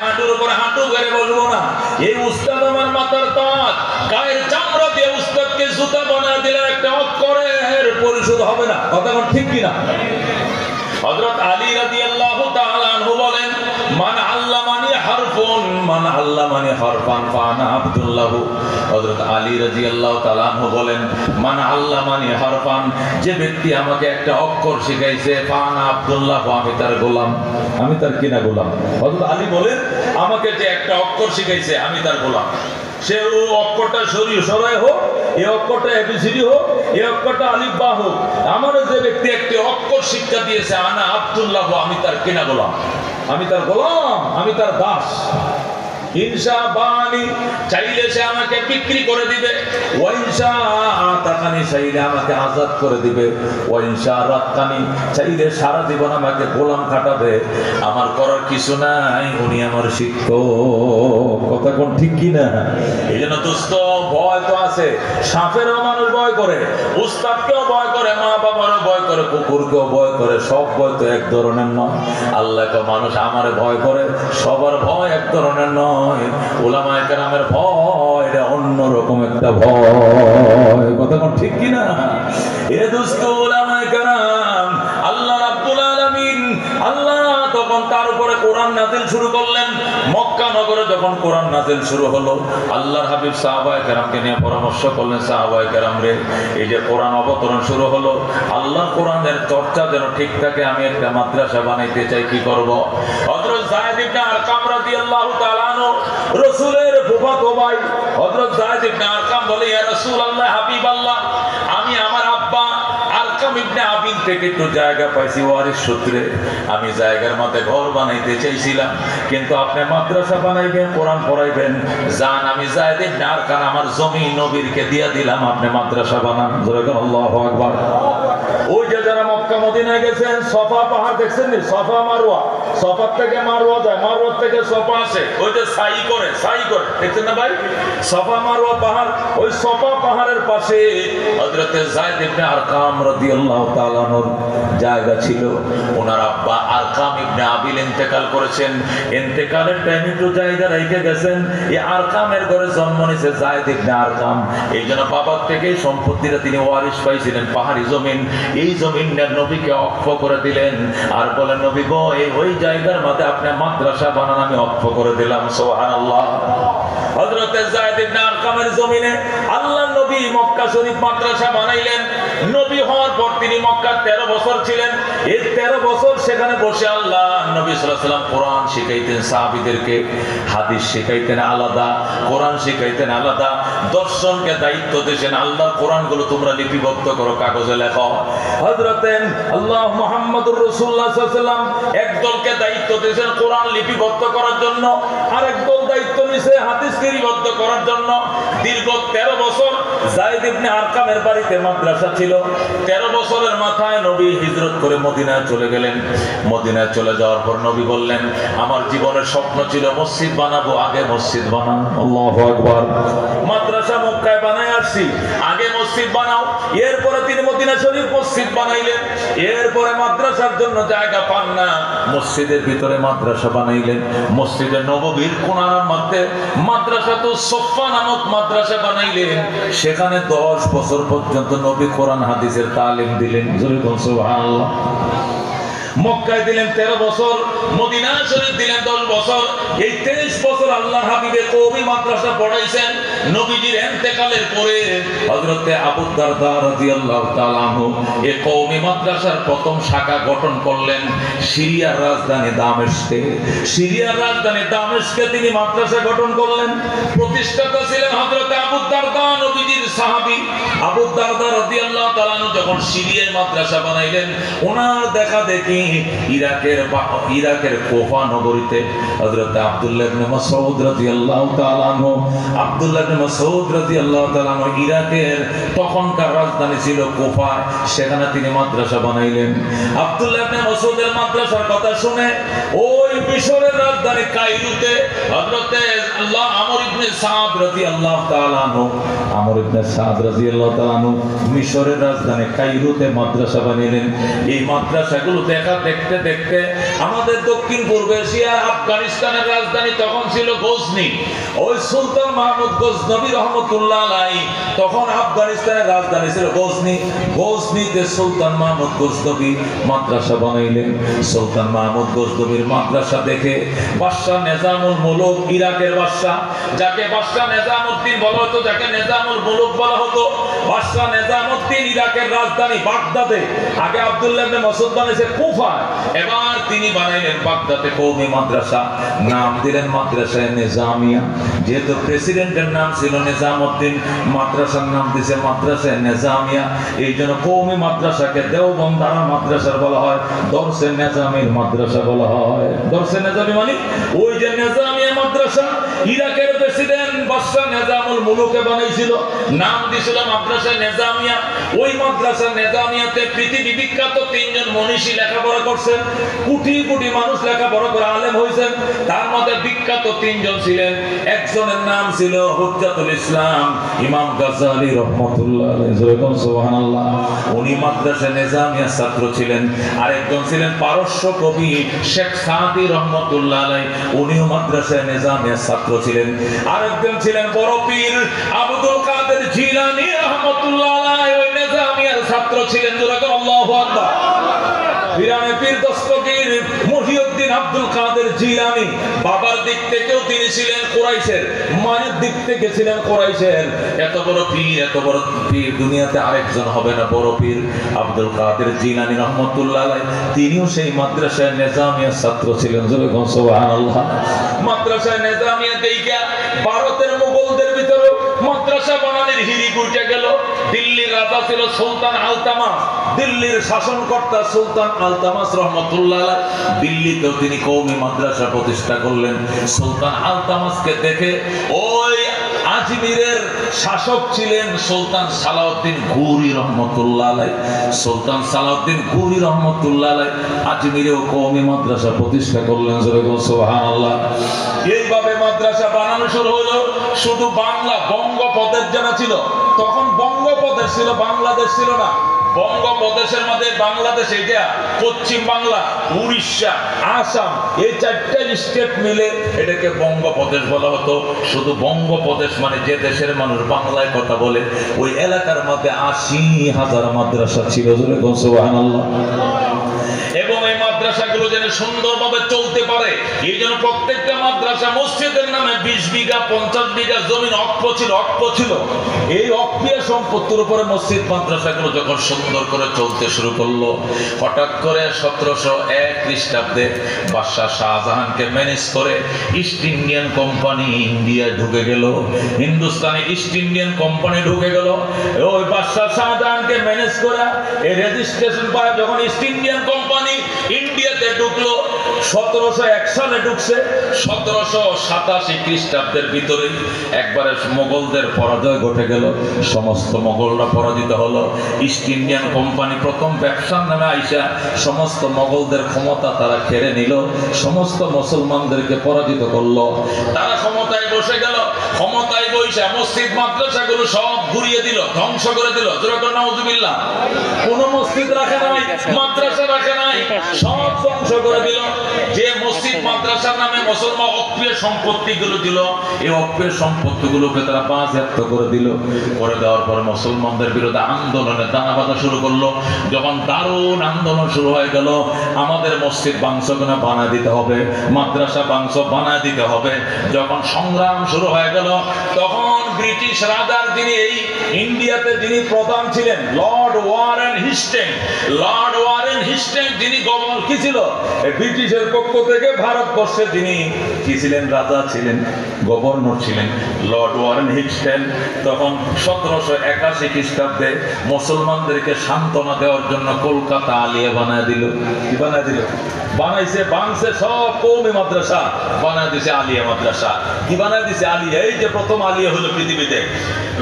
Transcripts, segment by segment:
হাঁটুর উপরে হাঁটু করে বলবো না এই উস্তাদ আমার মাথার তাজ, গায়ের চামড়া দিয়ে উস্তাদকে জুতা বানিয়ে দিলে একটা অক্ষরের পরিশোধ হবে না। কথা ঠিক কিনা? হযরত আলী রাদিয়াল্লাহু তাআলা আনহু বলেন, মান আল্লামানি হারফুন মান আল্লামানি হারফান ফানা আব্দুল্লাহ। হযরত আলী রাদিয়াল্লাহু তাআলা আনহু বলেন, মান আল্লামানি হারফান, যে ব্যক্তি আমাকে একটা অক্ষর শিখাইছে, ফানা আব্দুল্লাহ, আমি তার গোলাম। আমি তার কিনা গোলাম। হযরত আলী বলেন, আমাকে যে একটা অক্ষর শিখাইছে আমি তার গোলাম। সে অক্ষরটা সরাই হোক, এই অক্ষরটা এবিসিডি হোক, এই অক্ষরটা আলিফ বা হোক, আমার যে ব্যক্তি একটি অক্ষর শিক্ষা দিয়েছে, আনা আব্দুল্লাহ, আমি তার কিনা গোলাম, আমি তার গোলাম, আমি তার দাস। ইনশা বানি, চাইলে সে আমাকে বিক্রি করে দিবে, ওয়াইনশা আতাকানি, চাইলে আমাকে আজাদ করে দিবে, ওয়াইনশা রাক্কানি, চাইলে সারা জীবন আমাকে গোলাম খাটাবে। আমার করার কিছু নাই, উনি আমার শিক্ষক। কথা কোন ঠিক কি না? এই জন্য দোস্ত, ভয় তো আছে। সাপেরও মানুষ ভয় করে, উস্তাদকেও ভয় করে, মা বাবারও ভয় করে, কুকুরকেও ভয় করে। সব ভয় তো এক ধরনের নয়। আল্লাহকে মানুষ আমারে ভয় করে, সবার ভয় এক ধরনের নয়। উলামায়ে কেরামের ভয় এটা অন্যরকম একটা ভয়। কথা কোন ঠিক কি না? এ দোস্ত, উলামায়ে কেরাম, আল্লাহ রাব্বুল আলামিন, আল্লাহ তখন তার উপরে কোরআন নাযিল শুরু করলেন। মক্কা নগরে যখন কোরআন নাযিল শুরু হলো, আল্লাহর হাবিব সাহাবায়ে কেরামকে নিয়ে পরামর্শ করলেন, সাহাবায়ে কেরাম রে, এই যে কোরআন অবতরণ শুরু হলো, আল্লাহ কোরআনের চর্চা যেন ঠিক থাকে, আমি একটা মাদ্রাসা বানাইতে চাই, কি করব? হযরত যায়েদ ইবনে আরকাম রাদিয়াল্লাহু তাআলা আনহু, রাসূলের ফুফাতো ভাই হযরত যায়েদ ইবনে আরকাম বলে, ইয়া রাসূলুল্লাহ, হাবিবাল্লাহ, আমি আমার আব্বা আরকাম ইবনে আবিল থেকে একটু জায়গা পাইছি ওয়ারিস সূত্রে, আমি জায়গার মধ্যে ঘর বানাইতে চাইছিলাম, কিন্তু আপনি মাদ্রাসা বানাইবেন, কোরআন পড়াইবেন, জান আমি যায়েদ ইবনে আরকাম আমার জমি নবীরকে দিয়া দিলাম, আপনি মাদ্রাসা বানান। জোরে বলেন আল্লাহু আকবার। ওই যে যারা মক্কা মদিনায় গেছেন, সফা পাহাড় দেখছেন নি? সফা মারওয়া, সফা থেকে মারওয়া যায়, মারওয়া থেকে সফা আসে, ওই যে সাই করে দেখছেন না ভাই? সফা মারওয়া পাহাড়, ওই সফা পাহাড়ের পাশে হযরতে যায়েদ ইবনে আরকাম রাদিয়াল্লাহু তাআলা আনহুর জায়গা ছিল। ওনার আব্বা আরকাম ইবনে আবিল ইন্তেকাল করেছেন, ইন্তেকালের টাইমে একটু জায়গা রেখে গেছেন। এই আরকামের ঘরে জন্ম নিয়েছে যায়েদ ইবনে আরকাম, এই জন্য বাবার থেকে সম্পত্তিটা তিনি ওয়ারিশ পাইছিলেন, পাহাড়ি জমিন। এই জমিনটা নবীকে অক্ষ করে দিলেন, আর বলেন, নবী গো, ওই জায়গার মধ্যে আপনি মাদ্রাসা বানান, আমি অক্ষ করে দিলাম। সুবহানাল্লাহ। হযরতে যায়েদ ইবনে আরকামের জমিনে আল্লাহর নবী মক্কা শরীফ মাদ্রাসা বানাইলেন। নবী হওয়ার পর তিনি মক্কা 13 বছর ছিলেন। এই 13 বছর সেখানে বসে আল্লাহ নবী সাল্লাল্লাহু আলাইহি ওয়াসাল্লাম কোরআন শিখাইতেন সাহাবীদেরকে, হাদিস শিখাইতেন আলাদা, কোরআন শিখাইতেন আলাদা, দর্শনকে দায়িত্ব দিয়েছেন, আল্লাহর কোরআনগুলো তোমরা লিপিবদ্ধ করো, কাগজে লেখো। হযরতে আল্লাহ মুহাম্মদুর রাসূলুল্লাহ সাল্লাল্লাহু আলাইহি ওয়াসাল্লাম একদলকে দায়িত্ব দিয়েছেন কোরআন লিপিবদ্ধ করার জন্য, আরেক দল দায়িত্ব নিয়েছে হাদিস লিপিবদ্ধ করার জন্য। দীর্ঘ 13 বছর যায়েদ ইবনে আরকামের বাড়িতে মাদ্রাসা ছিল। 13 বছরের মাথায় নবী হিজরত করে মদিনায় চলে গেলেন। মদিনায় চলে যাওয়ার পর নবী বললেন, আমার জীবনের স্বপ্ন ছিল মসজিদ বানাবো, আগে মসজিদ বানাও। আল্লাহু আকবার। মাদ্রাসা মক্কায় বানায় আসছি, আগে মসজিদ বানাও। এরপরে তিনি মদিনা শরীফ মসজিদ বানাইলেন। এরপরে মাদ্রাসার জন্য জায়গা পান না, মসজিদের ভিতরে মাদ্রাসা বানাইলেন। মসজিদে নববীর কোণার মধ্যে মাদ্রাসাতুস সুফফা নামক মাদ্রাসা বানাইলেন। সেখানে 10 বছর পর্যন্ত নবী কোরআন হাদিসের তালিম দিলেন। জোরে বলুন সুবহানাল্লাহ। মক্কায় দিলেন 13 বছর, মদিনা শরীফ দিলেন 10 বছর। এই 23 বছর আল্লাহর হাবিবে কওমি মাদ্রাসা পড়াইছেন। নবীজির ইন্তেকালের পরে হযরতে আবু দারদা রাদিয়াল্লাহু তাআলা আনহু এই কওমি মাদ্রাসার প্রথম শাখা গঠন করলেন সিরিয়ার রাজধানী দামেস্কে। সিরিয়ার রাজধানী দামেস্কে তিনি মাদ্রাসা গঠন করলেন। প্রতিষ্ঠাতা ছিলেন হযরতে আবু দারদা, নবীজির সাহাবী। আবু দারদা রাদিয়াল্লাহু তাআলা আনহু যখন সিরিয়ায় মাদ্রাসা বানাইলেন, ওনার দেখা দেখি ইরাকের কুফা নগরীতে হযরত আব্দুল্লাহ ইবনে মাসউদ রাদিয়াল্লাহু তাআলা আনহু, আব্দুল্লাহ ইবনে মাসউদ রাদিয়াল্লাহু তাআলা আনহু ইরাকের তখনকার রাজধানী ছিল কুফা, সেখানে তিনি মাদ্রাসা বানাইলেন। আব্দুল্লাহ ইবনে মাসউদের মাদ্রাসার কথা শুনে ওই মিশরের রাজধানী কায়রোতে হযরতে আল্লাহ আমর ইবনে সাদ রাদিয়াল্লাহু তাআলা আনহু মিশরের রাজধানী কায়রোতে মাদ্রাসা বানিয়েছেন। এই মাদ্রাসাগুলো দেখতে দেখতে আমাদের দক্ষিণ পূর্ব এশিয়া আফগানিস্তানের রাজধানী তখন ছিল গজনি। ওই সুলতান মাহমুদ গজনবী রহমতুল্লাহ আলাইহি তখন আফগানিস্তানের রাজধানী ছিল গজনি। গজনিতে সুলতান মাহমুদ গজনবী মাদ্রাসা বানাইলেন। সুলতান মাহমুদ গজনবীর মাদ্রাসা দেখে বাদশা নিজামুল মুলুক, ইরাকের বাদশা, যাকে বাদশা নিজামউদ্দিন বলা হতো, যাকে নিজামুল মুলুক বলা হতো, বাদশা নিজামউদ্দিন ইরাকের রাজধানী বাগদাদে, আগে আব্দুল্লাহ ইবনে মাসউদ বানাইছে কুফায়, এবার তিনি বানাইলেন বাগদাদে কওমি মাদ্রাসা। নাম দিলেন মাদ্রাসায়ে নিজামিয়া। যেহেতু প্রেসিডেন্টের নাম ছিল নিজামউদ্দিন, মাদ্রাসার নাম দিয়েছে মাদ্রাসায়ে নিজামিয়া। এই জন্য কওমি মাদ্রাসাকে দেওবন্দ মাদ্রাসা বলা হয়, দরসে নিজামির মাদ্রাসা বলা হয়। দরসে নিজামি মানে ওই যে নিজামিয়া মাদ্রাসা ইরাকের প্রেসিডেন্ট বাদশা নিজামুল মুলুকে বানাইছিল, নাম দিয়েছিল মাদ্রাসায়ে নিজামিয়া। ওই মাদ্রাসা নিজামিয়াতে পৃথিবী বিখ্যাত তিনজন মনীষী লেখাপড়া করছেন, কোটি কোটি মানুষ লেখাপড়া করে আলেম হয়েছেন। তার মধ্যে বিখ্যাত তিনজন ছিলেন। একজনের নাম ছিল হুজ্জাতুল ইসলাম ইমাম গাজ্জালী রাহমাতুল্লাহ আলাইহি, সুবহানাল্লাহ। উনি মাদ্রাসা নিজামিয়ার ছাত্র ছিলেন। আরেকজন ছিলেন পারস্য কবি শেখ সাদি রাহমাতুল্লাহ আলাইহি, উনিও মাদ্রাসা নিজামিয়ার ছাত্র ছিলেন। আরেকজন ছিলেন বড় পীর আব্দুল কাদের জিলানী রাহমাতুল্লাহ আলাইহি, ওই নিজামিয়ার ছাত্র ছিলেন। আল্লাহু আকবার। ইরানে পীর দস্তগীর মুহিউদ্দিন আব্দুল কাদের জিলানী, বাবার দিক থেকেও তিনি ছিলেন কুরাইশের, মায়ের দিক থেকে ছিলেন কুরাইশের। এত বড় পীর দুনিয়াতে আরেকজন হবে না। বড় পীর আব্দুল কাদের জিলানী রাহমাতুল্লাহ আলাইহি, তিনিও সেই মাদ্রাসায়ে নিজামিয়ার ছাত্র ছিলেন। সুবহানাল্লাহ। মাদ্রাসায়ে নিজামিয়া দেইখা ভারতের মুগলদের ভিতরে মাদ্রাসা বানানোর হিড়িক উঠে গেল। দিল্লির রাজা ছিল সুলতান আলতামাস, দিল্লির শাসনকর্তা সুলতান আলতামাস রহমতুল্লাহ আলাইহি, দিল্লিতেও তিনি কওমি মাদ্রাসা প্রতিষ্ঠা করলেন। সুলতান আলতামাসকে দেখে ওই আজমিরের শাসক ছিলেন সুলতান সালাউদ্দিন ঘুরি রহমতুল্লাহ আলাইহি। সুলতান সালাউদ্দিন ঘুরি রহমতুল্লাহ আলাইহি আজমিরেও কওমি মাদ্রাসা প্রতিষ্ঠা করলেন। সুবহানাল্লাহ। এইভাবে মাদ্রাসা বানানো শুরু হলো। শুধু বাংলা বঙ্গপ্রদেশ জানা ছিল, তখন বঙ্গপ্রদেশ ছিল, বাংলাদেশ ছিল না। বঙ্গপ্রদেশের মধ্যে বাংলাদেশ, এটা পশ্চিম বাংলা, উড়িষ্যা, আসাম, এই চারটা স্টেট মিলে এটাকে বঙ্গপ্রদেশ বলা হতো। শুধু বঙ্গপ্রদেশ মানে যে দেশের মানুষ বাংলায় কথা বলে, ওই এলাকার মধ্যে ৮০,০০০ মাদ্রাসা ছিল। সুবহানাল্লাহ। এবং এই মাদ্রাসাগুলো যেন সুন্দরভাবে চলতে পারে, এই জন্য প্রত্যেকটা মাদ্রাসা মসজিদের নামে ২০ বিঘা ৫০ বিঘা জমিন অক্ষ ছিল। এই অক্রিয় সম্পত্তির উপরে মসজিদ মাদ্রাসাগুলো যখন সুন্দর করে চলতে শুরু করলো, হঠাৎ করে ১৭০১ খ্রিস্টাব্দে বাদশা শাহজাহানকে ম্যানেজ করে ইস্ট ইন্ডিয়ান কোম্পানি ইন্ডিয়ায় ঢুকে গেল। হিন্দুস্তানি ইস্ট ইন্ডিয়ান কোম্পানি ঢুকে গেল। ওই বাদশা শাহজাহানকে ম্যানেজ করা এই রেজিস্ট্রেশন পায় যখন ইস্ট ইন্ডিয়ান কোম্পানি ইন্ডিয়াতে ঢুকলো, ১৭০১ সালে ঢুকছে। ১৭৮৭ খ্রিস্টাব্দের ভিতরে একবারে মোগলদের পরাজয় ঘটে গেল। সমস্ত মোগলরা পরাজিত হলো। ইস্ট ইন্ডিয়ান কোম্পানি প্রথম ব্যবসার নামে আইসা সমস্ত মোগলদের ক্ষমতা তারা কেড়ে নিল, সমস্ত মুসলমানদেরকে পরাজিত করলো। তারা ক্ষমতায় বসে গেল। ক্ষমতায় বসে মসজিদ মাদ্রাসাগুলো সব ঘুরিয়ে দিল, ধ্বংস করে দিল। নাউজুবিল্লাহ। কোন মসজিদ রাখে নাই, মাদ্রাসা রাখে নাই, সব ধ্বংস করে দিল। যে মসজিদ মাদ্রাসার নামে মুসলমান অপ্রিয় সম্পত্তিগুলো দিল, এই অপ্রিয় সম্পত্তিগুলোকে তারা বাজেয়াপ্ত করে দিল। করে দেওয়ার পর মুসলমানদের বিরুদ্ধে আন্দোলনে দানা বাঁধা শুরু করলো। যখন দারুণ আন্দোলন শুরু হয়ে গেল, আমাদের মসজিদ বাংশগুলো বানায় দিতে হবে, মাদ্রাসা বাংশ বানায় দিতে হবে। যখন সংগ্রাম শুরু হয়ে গেল, তখন ব্রিটিশ রাজার যিনি এই ইন্ডিয়াতে যিনি প্রধান ছিলেন, লর্ড ওয়ারেন হেস্টিংস, যিনি গভর্নর কি ছিল ব্রিটিশের পক্ষ থেকে ভারতবর্ষে যিনি কি ছিলেন? রাজা ছিলেন, গভর্নর ছিলেন, লর্ড ওয়ারেন হিস্টেন। তখন 1781 খ্রিস্টাব্দে মুসলমানদেরকে সান্ত্বনা দেওয়ার জন্য কলকাতা আলিয়া বানায় দিল। কি বানায় দিল? বানাইছে, বাংছে সব কওমি মাদ্রাসা, বানায় দিছে আলিয়া মাদ্রাসা। কি বানায় দিছে? আলিয়া। এই যে প্রথম আলিয়া হলো পৃথিবীতে।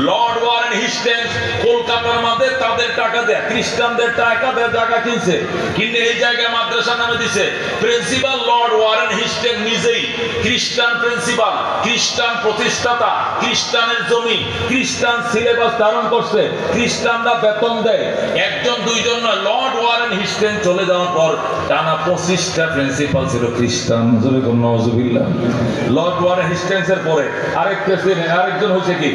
লর্ড ওয়ারেন হিস্টেন্স কলকাতার মধ্যে তাদের টাকা দেয়, খ্রিস্টানদের টাকা দেয় জায়গা কিনছে, কিনে এই জায়গায় মাদ্রাসা নামে দিছে। প্রিন্সিপাল লর্ড ওয়ারেন হিস্টেন্স নিজেই খ্রিস্টান প্রিন্সিপাল, খ্রিস্টান প্রতিষ্ঠাতা, খ্রিস্টানের জমি, খ্রিস্টান সিলেবাস ধারণ করছে, খ্রিস্টানরা বেতন দেয়। একজন দুইজন নয়, লর্ড ওয়ারেন হিস্টেন্স চলে যাওয়ার পর টানা 25টা প্রিন্সিপাল ছিল খ্রিস্টান। লর্ড ওয়ারেন হিস্টেন্সের পরে আরেকজন হয়েছে কি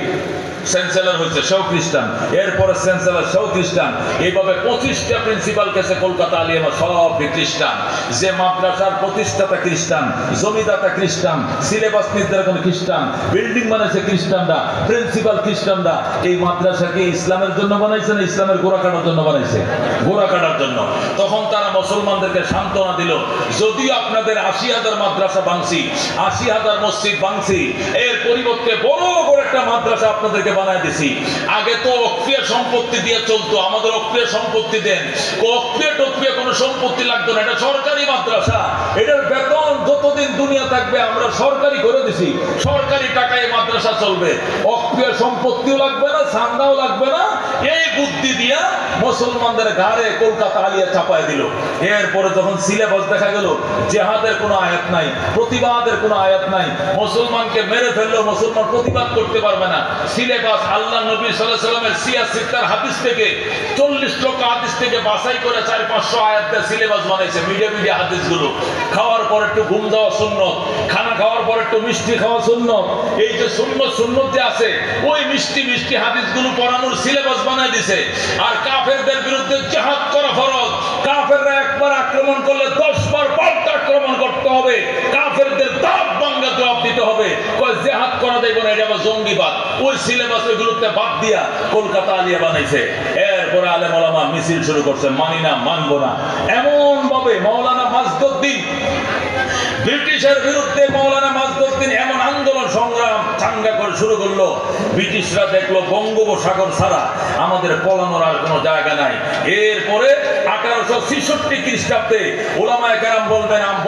চ্যান্সেলর হয়েছে, সেও খ্রিস্টান, এরপরে চ্যান্সেলর সেও খ্রিস্টান। এইভাবে 25টা প্রিন্সিপাল কেছে কলকাতা আলিয়া সব খ্রিস্টান। যে মাদ্রাসার প্রতিষ্ঠাতা খ্রিস্টান, জমিদাতা খ্রিস্টান, সিলেবাস নির্ধারণ খ্রিস্টান, বিল্ডিং বানাইছে খ্রিস্টানরা, প্রিন্সিপাল খ্রিস্টানরা। এই মাদ্রাসাকে ইসলামের জন্য বানাইছে না ইসলামের গোড়া কাটার জন্য বানাইছে? গোড়া কাটার জন্য। তখন তারা মুসলমানদেরকে সান্ত্বনা দিল, যদিও আপনাদের 80,000 মাদ্রাসা ভাঙছি, 80,000 মসজিদ ভাঙছি, এর পরিবর্তে বড় বড় একটা মাদ্রাসা আপনাদেরকে বানায় দিছি। আগে তো অক্রিয় সম্পত্তি দিয়ে চলতো, আমাদের অক্রিয় সম্পত্তি দেন। অক্রিয় কোনো সম্পত্তি লাগতো না, এটা সরকারি মাদ্রাসা, এটার বেতন যতদিন দুনিয়া থাকবে আমরা সরকারি করে দিছি, সরকারি টাকায় মাদ্রাসা চলবে, অক্রিয় সম্পত্তিও লাগবে না, চাঁদাও লাগবে না। এই বুদ্ধি দিয়া মুসলমানদের ঘাড়ে কলকাতা আলিয়া চাপায় দিল। এরপরে যখন সিলেবাস দেখা গেল জিহাদের কোনো আয়াত নাই, প্রতিবাদের কোনো আয়াত নাই, মুসলমানকে মেরে ফেললেও মুসলমান প্রতিবাদ করতে পারবে না। সিলেবাস আল্লাহ নবী সাল্লাল্লাহু আলাইহি ওয়াসাল্লামের সিয়াসিত্তার হাদিস থেকে 40 লক্ষ হাদিস থেকে বাছাই করে 400-500 আয়াত দিয়ে সিলেবাস বানাইছে। মিডিয়া হাদিসগুলো খাওয়ার পর একটু ঘুম যাওয়া সুন্নত, খানা খাওয়ার পর একটু মিষ্টি খাওয়া সুন্নত, এই যে সুন্নত যে আছে ওই মিষ্টি হাদিসগুলো পড়ানোর সিলেবাস বানাই দিছে। আর কাফেরদের বিরুদ্ধে জিহাদ করা ফরজ, কাফেররা একবার আক্রমণ করলে 10 বার পাল্টা আক্রমণ করতে হবে, কাফেরদের দাঁত ভাঙা জবাব দিতে হবে। কয় জিহাদ করা যাবে না, এটা আবার জঙ্গিবাদ। ওই সিলেবাস ওইগুলোতে বাদ দিয়া কলকাতা আলিয়া বানাইছে। এরপরে আলেম ওলামা মিছিল শুরু করছে, মানি না, মানবো না। এমন ভাবে মাওলানা মাজদুদ্দিন ব্রিটিশের বিরুদ্ধে, মাওলানা মাজদুদ্দিন এমন আন্দোলন সংগ্রাম চাঙ্গা করে শুরু করলো, ব্রিটিশরা দেখলো বঙ্গোপসাগর ছাড়া আমাদের পলানোর আর কোনো জায়গা নাই। এরপরে 1866 খ্রিস্টাব্দে ওলামায়ে কেরাম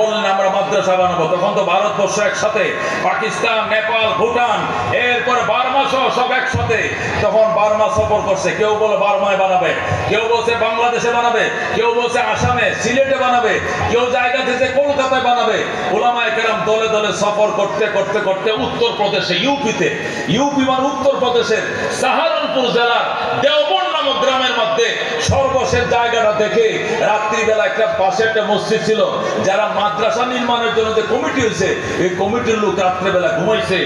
বললেন আমরা মাদ্রাসা বানাবো। তখন তো ভারতবর্ষ একসাথে, পাকিস্তান, নেপাল, ভুটান, এরপরে বার্মা সহ সব একসাথে। তখন বার্মা সফর করছে, কেউ বলে বার্মায় বানাবে, কেউ বলছে বাংলাদেশে বানাবে, কেউ বলছে আসামে, সিলেটে বানাবে, কেউ জায়গা থেকে কলকাতায় বানাবে। ওলামায়ে কেরাম দলে দলে সফর করতে করতে করতে উত্তরপ্রদেশে, ইউপি মানে উত্তরপ্রদেশের সাহারানপুর জেলার দেওবন্দ নামক গ্রামের মধ্যে সর্বশেষ জায়গাটা দেখে রাত্রিবেলা একটা পাশে একটা মসজিদ ছিল, যারা মাদ্রাসা নির্মাণের জন্য যে কমিটি হয়েছে, এই কমিটির লোক রাত্রেবেলা ঘুমাইছে।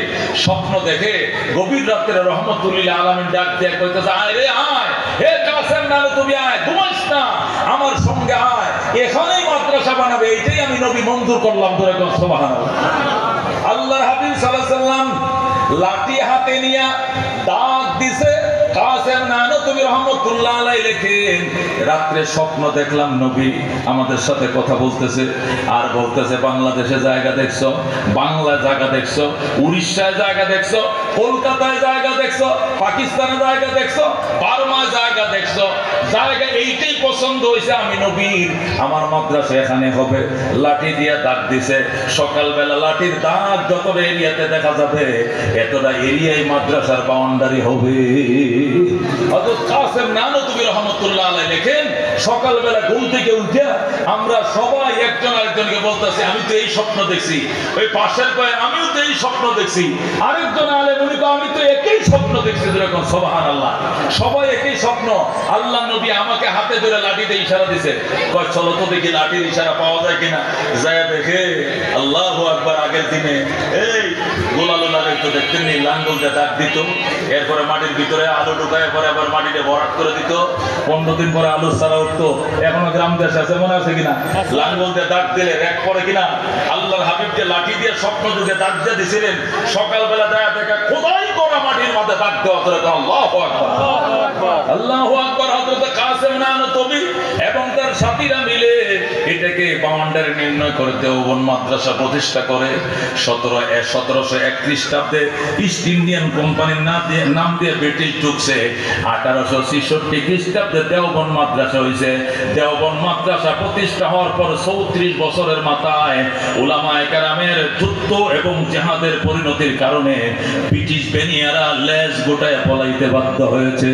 স্বপ্ন দেখে গভীর রাত্রে রহমতুল্লাহ আলামিন ডাক দিয়ে কইতেছে, আয় রে আয়, হে কাসেম নামে তুমি আয়, ঘুমাইস না, আমার সঙ্গে আয়, এখানেই মাদ্রাসা বানাবে, এইটাই আমি নবী মঞ্জুর করলাম। ধরে কোন সুবহানাল্লাহ। আল্লাহর হাবিব সাল্লাল্লাহু আলাইহি ওয়াসাল্লাম লাঠি হাতে নিয়ে ডাক দিছে, কাসেম নানু তুমি রহমতুল্লাহ আলাইহি লেখেন, রাত্রে স্বপ্ন দেখলাম নবী আমাদের সাথে কথা বলতেছে, আর বলতেছে বাংলাদেশে জায়গা দেখছো, বাংলা জায়গা দেখছো, উড়িষ্যায় জায়গা দেখছো, কলকাতায় জায়গা দেখছো, পাকিস্তানে জায়গা দেখছো, বার্মায় জায়গা দেখছো, জায়গা এইটাই পছন্দ হয়েছে, আমি নবীর আমার মাদ্রাসা এখানে হবে। লাঠি দিয়ে দাগ দিছে, সকালবেলা লাঠির দাগ যতটা এরিয়াতে দেখা যাবে এতটা এরিয়ায় মাদ্রাসার বাউন্ডারি হবে। হযরত কাসেম নানতুবি রহমাতুল্লাহ আলাইহি লেখেন, সকালবেলা ঘুম থেকে উঠে আমরা সবাই একজন আরেকজনকে বলতেছি, আমি তো এই স্বপ্ন দেখছি। ওই পাশের কয় আমিও তো এই স্বপ্ন দেখছি। আরেকজন আলেম উনি কয় আমি তো একই স্বপ্ন দেখছি। যেরকম সুবহানাল্লাহ, সবাই একই স্বপ্ন। আল্লাহ নবী আমাকে হাতে ধরে লাঠিতে ইশারা দিছে, কয় চলো তো দেখি লাঠির ইশারা পাওয়া যায় কিনা। যায় দেখে আল্লাহু আকবার, আগের দিনে এই গোলালুলারে তো দেখতেন নি, লাঙ্গল দিয়ে দাগ দিত, এরপরে মাটির ভিতরে আলু ঢুকায়, পরে আবার মাটিতে ভরাট করে দিত, 15 দিন পরে আলু ছাড়া উঠতো। এখনো গ্রাম দেশ আছে, মনে আছে কিনা? লাঙ্গল দিয়ে দাগ দিলে র্যাক পরে কিনা। আল্লাহর হাবিবকে লাঠি দিয়ে স্বপ্ন যুগে দাগ দিয়ে দিছিলেন, সকালবেলা যায় দেখা খোদাই করা মাটির মধ্যে ডাক দেওয়া দরকার। আল্লাহু আকবার, আল্লাহু আকবার। হযরত কাসেম নানতবী এবং তার সাথীরা মিলে এটাকে বাউন্ডারি নির্ণয় করে দেওবন্দ মাদ্রাসা প্রতিষ্ঠা করে 1731 খ্রিস্টাব্দে ইস্ট ইন্ডিয়ান কোম্পানির নাম দিয়ে ব্রিটিশ ঢুকছে। 1866 খ্রিস্টাব্দে দেওবন্দ মাদ্রাসা হয়েছে। দেওবন্দ মাদ্রাসা প্রতিষ্ঠা হওয়ার পর 34 বছরের মাথায় উলামায়ে কেরামের যুদ্ধ এবং জিহাদের পরিণতির কারণে ব্রিটিশ বেনিয়ারা লেজ গোটায় পলাইতে বাধ্য হয়েছে।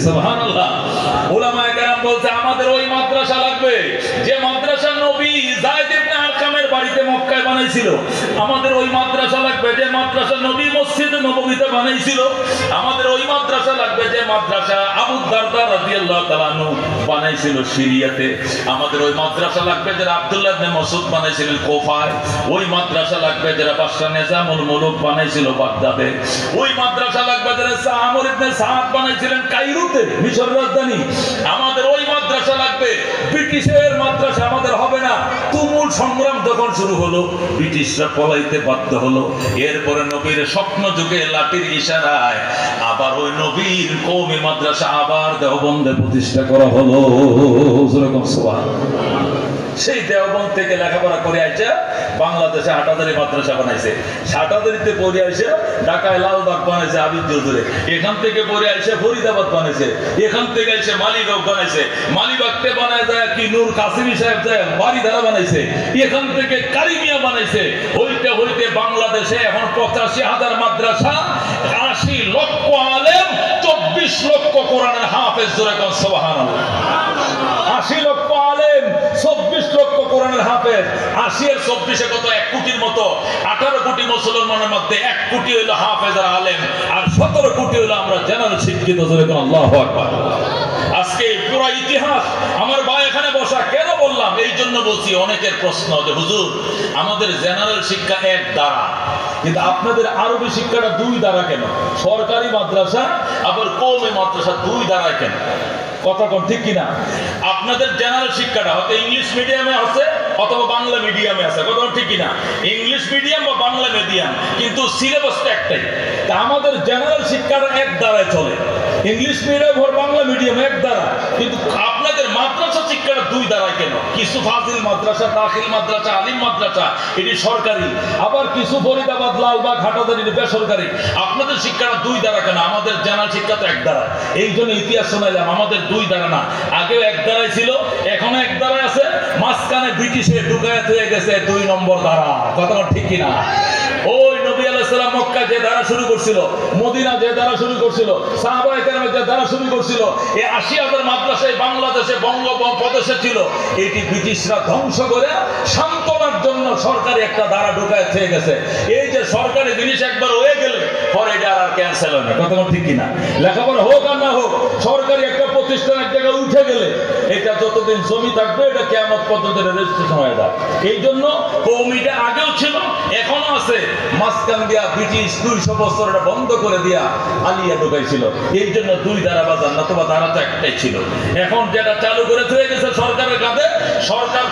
সুবহানাল্লাহ। উলামায়ে কেরাম বলতে আমাদের ওই মাদ্রাসা লাগবে যে মাদ্রাসা নবী যায়েদ ইবনে আরকামের বাড়িতে মক্কায় বানাইছিল। আমাদের ওই মাদ্রাসা লাগবে যে মাদ্রাসা নবী মসজিদে নববীতে বানাইছিল। আমাদের ওই মাদ্রাসা লাগবে যে মাদ্রাসা আবু দারদা রাদিয়াল্লাহু তাআলা আনহু বানাইছিল সিরিয়াতে। আমাদের ওই মাদ্রাসা লাগবে যারা আব্দুল্লাহ ইবনে মাসউদ বানাইছিলেন কুফায়। ওই মাদ্রাসা লাগবে যারা বাদশা নিজামুল মুলুক বানাইছিল বাগদাদে। ওই মাদ্রাসা লাগবে যারা আমর ইবনে সাদ বানাইছিলেন কায়রোতে, মিশর রাজধানী। আমাদের ওই মাদ্রাসা লাগবে। ব্রিটিশের মাদ্রাসা আমাদের হবে না। তুমুল সংগ্রাম যখন শুরু হলো, ব্রিটিশরা পলাইতে বাধ্য হলো। এরপরে নবীর স্বপ্ন যুগে লাঠির ইশারায় আবার ওই নবীর কওমি মাদ্রাসা আবার দেওবন্দে প্রতিষ্ঠা করা হলো। সেই দেওবন্দ থেকে লেখাপড়া করে আইসা বাংলাদেশে হাটাদারি মাদ্রাসা বানাইছে। হাটাদারিতে পড়ে আইসা ঢাকায় লালবাগ বানাইছে আবিদ চৌধুরী। এখান থেকে পড়ে আইসা ফরিদাবাদ বানাইছে। এখান থেকে আইসা মালিবাগ বানাইছে। মালিবাগতে বানায় যায় কি নূর কাসিমি সাহেব যায় বাড়িধারা বানাইছে। এখান থেকে কারিমিয়া বানাইছে। হইতে হইতে বাংলাদেশে এখন 85,000 মাদ্রাসা, 80 লক্ষ আলেম, 24 লক্ষ কোরআনের হাফেজ। জোরে কোন সুবহানাল্লাহ। 80 লক্ষ আলেম, 24 লক্ষ কোরআনের হাফেজ। 80 এর 24 কত? 1 কোটির মতো। 18 কোটি মুসলমানের মধ্যে 1 কোটি হইলো হাফেজ আর আলেম, আর 17 কোটি হইলো আমরা জেনারেল শিক্ষিত। জোরে কোন আল্লাহু আকবার। আজকে পুরো ইতিহাস আমার ভাই এখানে বসা কেন বললাম? এই জন্য বলছি, অনেকের প্রশ্ন যে হুজুর আমাদের জেনারেল শিক্ষা 1 দ্বারা, কিন্তু আপনাদের আরবি শিক্ষাটা 2 দ্বারা কেন? সরকারি মাদ্রাসা আবার কওমি মাদ্রাসা 2 দ্বারা কেন? কথা কোন ঠিক কিনা? আপনাদের জেনারেল শিক্ষাটা হয়তো ইংলিশ মিডিয়ামে আছে অথবা বাংলা মিডিয়ামে আছে। কথা ঠিক কিনা? ইংলিশ মিডিয়াম বা বাংলা মিডিয়াম, কিন্তু সিলেবাসটা একটাই। তা আমাদের জেনারেল শিক্ষাটা 1 দ্বারায় চলে। ইংলিশ মিডিয়াম আর বাংলা মিডিয়াম 1 দ্বারা, কিন্তু আপনাদের মাদ্রাসা শিক্ষাটা 2 দ্বারায় কেন? কিছু ফাজিল মাদ্রাসা, দাখিল মাদ্রাসা, আলিম মাদ্রাসা এটি সরকারি, আবার কিছু ফরিদাবাদ, লালবাগ, হাটাদারি বেসরকারি। আপনাদের শিক্ষাটা 2 দ্বারা কেন? আমাদের জেনারেল শিক্ষা তো 1 দ্বারা। এই জন্য ইতিহাস শোনাইলাম, আমাদের 2 দ্বারা না। আগেও 1 দ্বারাই ছিল, এখনো 1 দ্বারাই আছে। মাঝখানে ব্রিটিশে ঢুকায় হয়ে গেছে 2 নম্বর দ্বারা। কথা ঠিক কিনা? ওই নবী আলাইহিস সালাম মক্কা যে দ্বারা শুরু করছিল, মদিনা যে দ্বারা শুরু করছিল, সাহাবায়ে কেরাম যে দ্বারা শুরু করছিল, এই 80,000 মাদ্রাসায় বাংলাদেশে বঙ্গোপদেশে ছিল। এটি ব্রিটিশরা ধ্বংস করে সান্ত্বনার জন্য সরকারি একটা দ্বারা ঢুকায় হয়ে গেছে। এই যে সরকারি জিনিস একবার হয়ে গেলে পরে এটা আর ক্যান্সেল হয় না। কথা ঠিক কিনা? লেখাপড়া হোক আর না হোক, সরকারি একটা প্রতিষ্ঠান এক জায়গায় উঠে গেলে এটা যতদিন জমি থাকবে এটা কিয়ামত পর্যন্ত রেজিস্ট্রেশন হয়ে যায়। এই জন্য কওমিটা আগেও ছিল, এখনো আছে। মাঝখান দিয়া ব্রিটিশ 200 বছর এটা বন্ধ করে দিয়া আলিয়া ঢুকাইছিল। এই জন্য 2 দ্বারা বাজার না, তোমার দ্বারা তো একটাই ছিল। এখন যেটা চালু করে হয়ে গেছে সরকারের কাছে,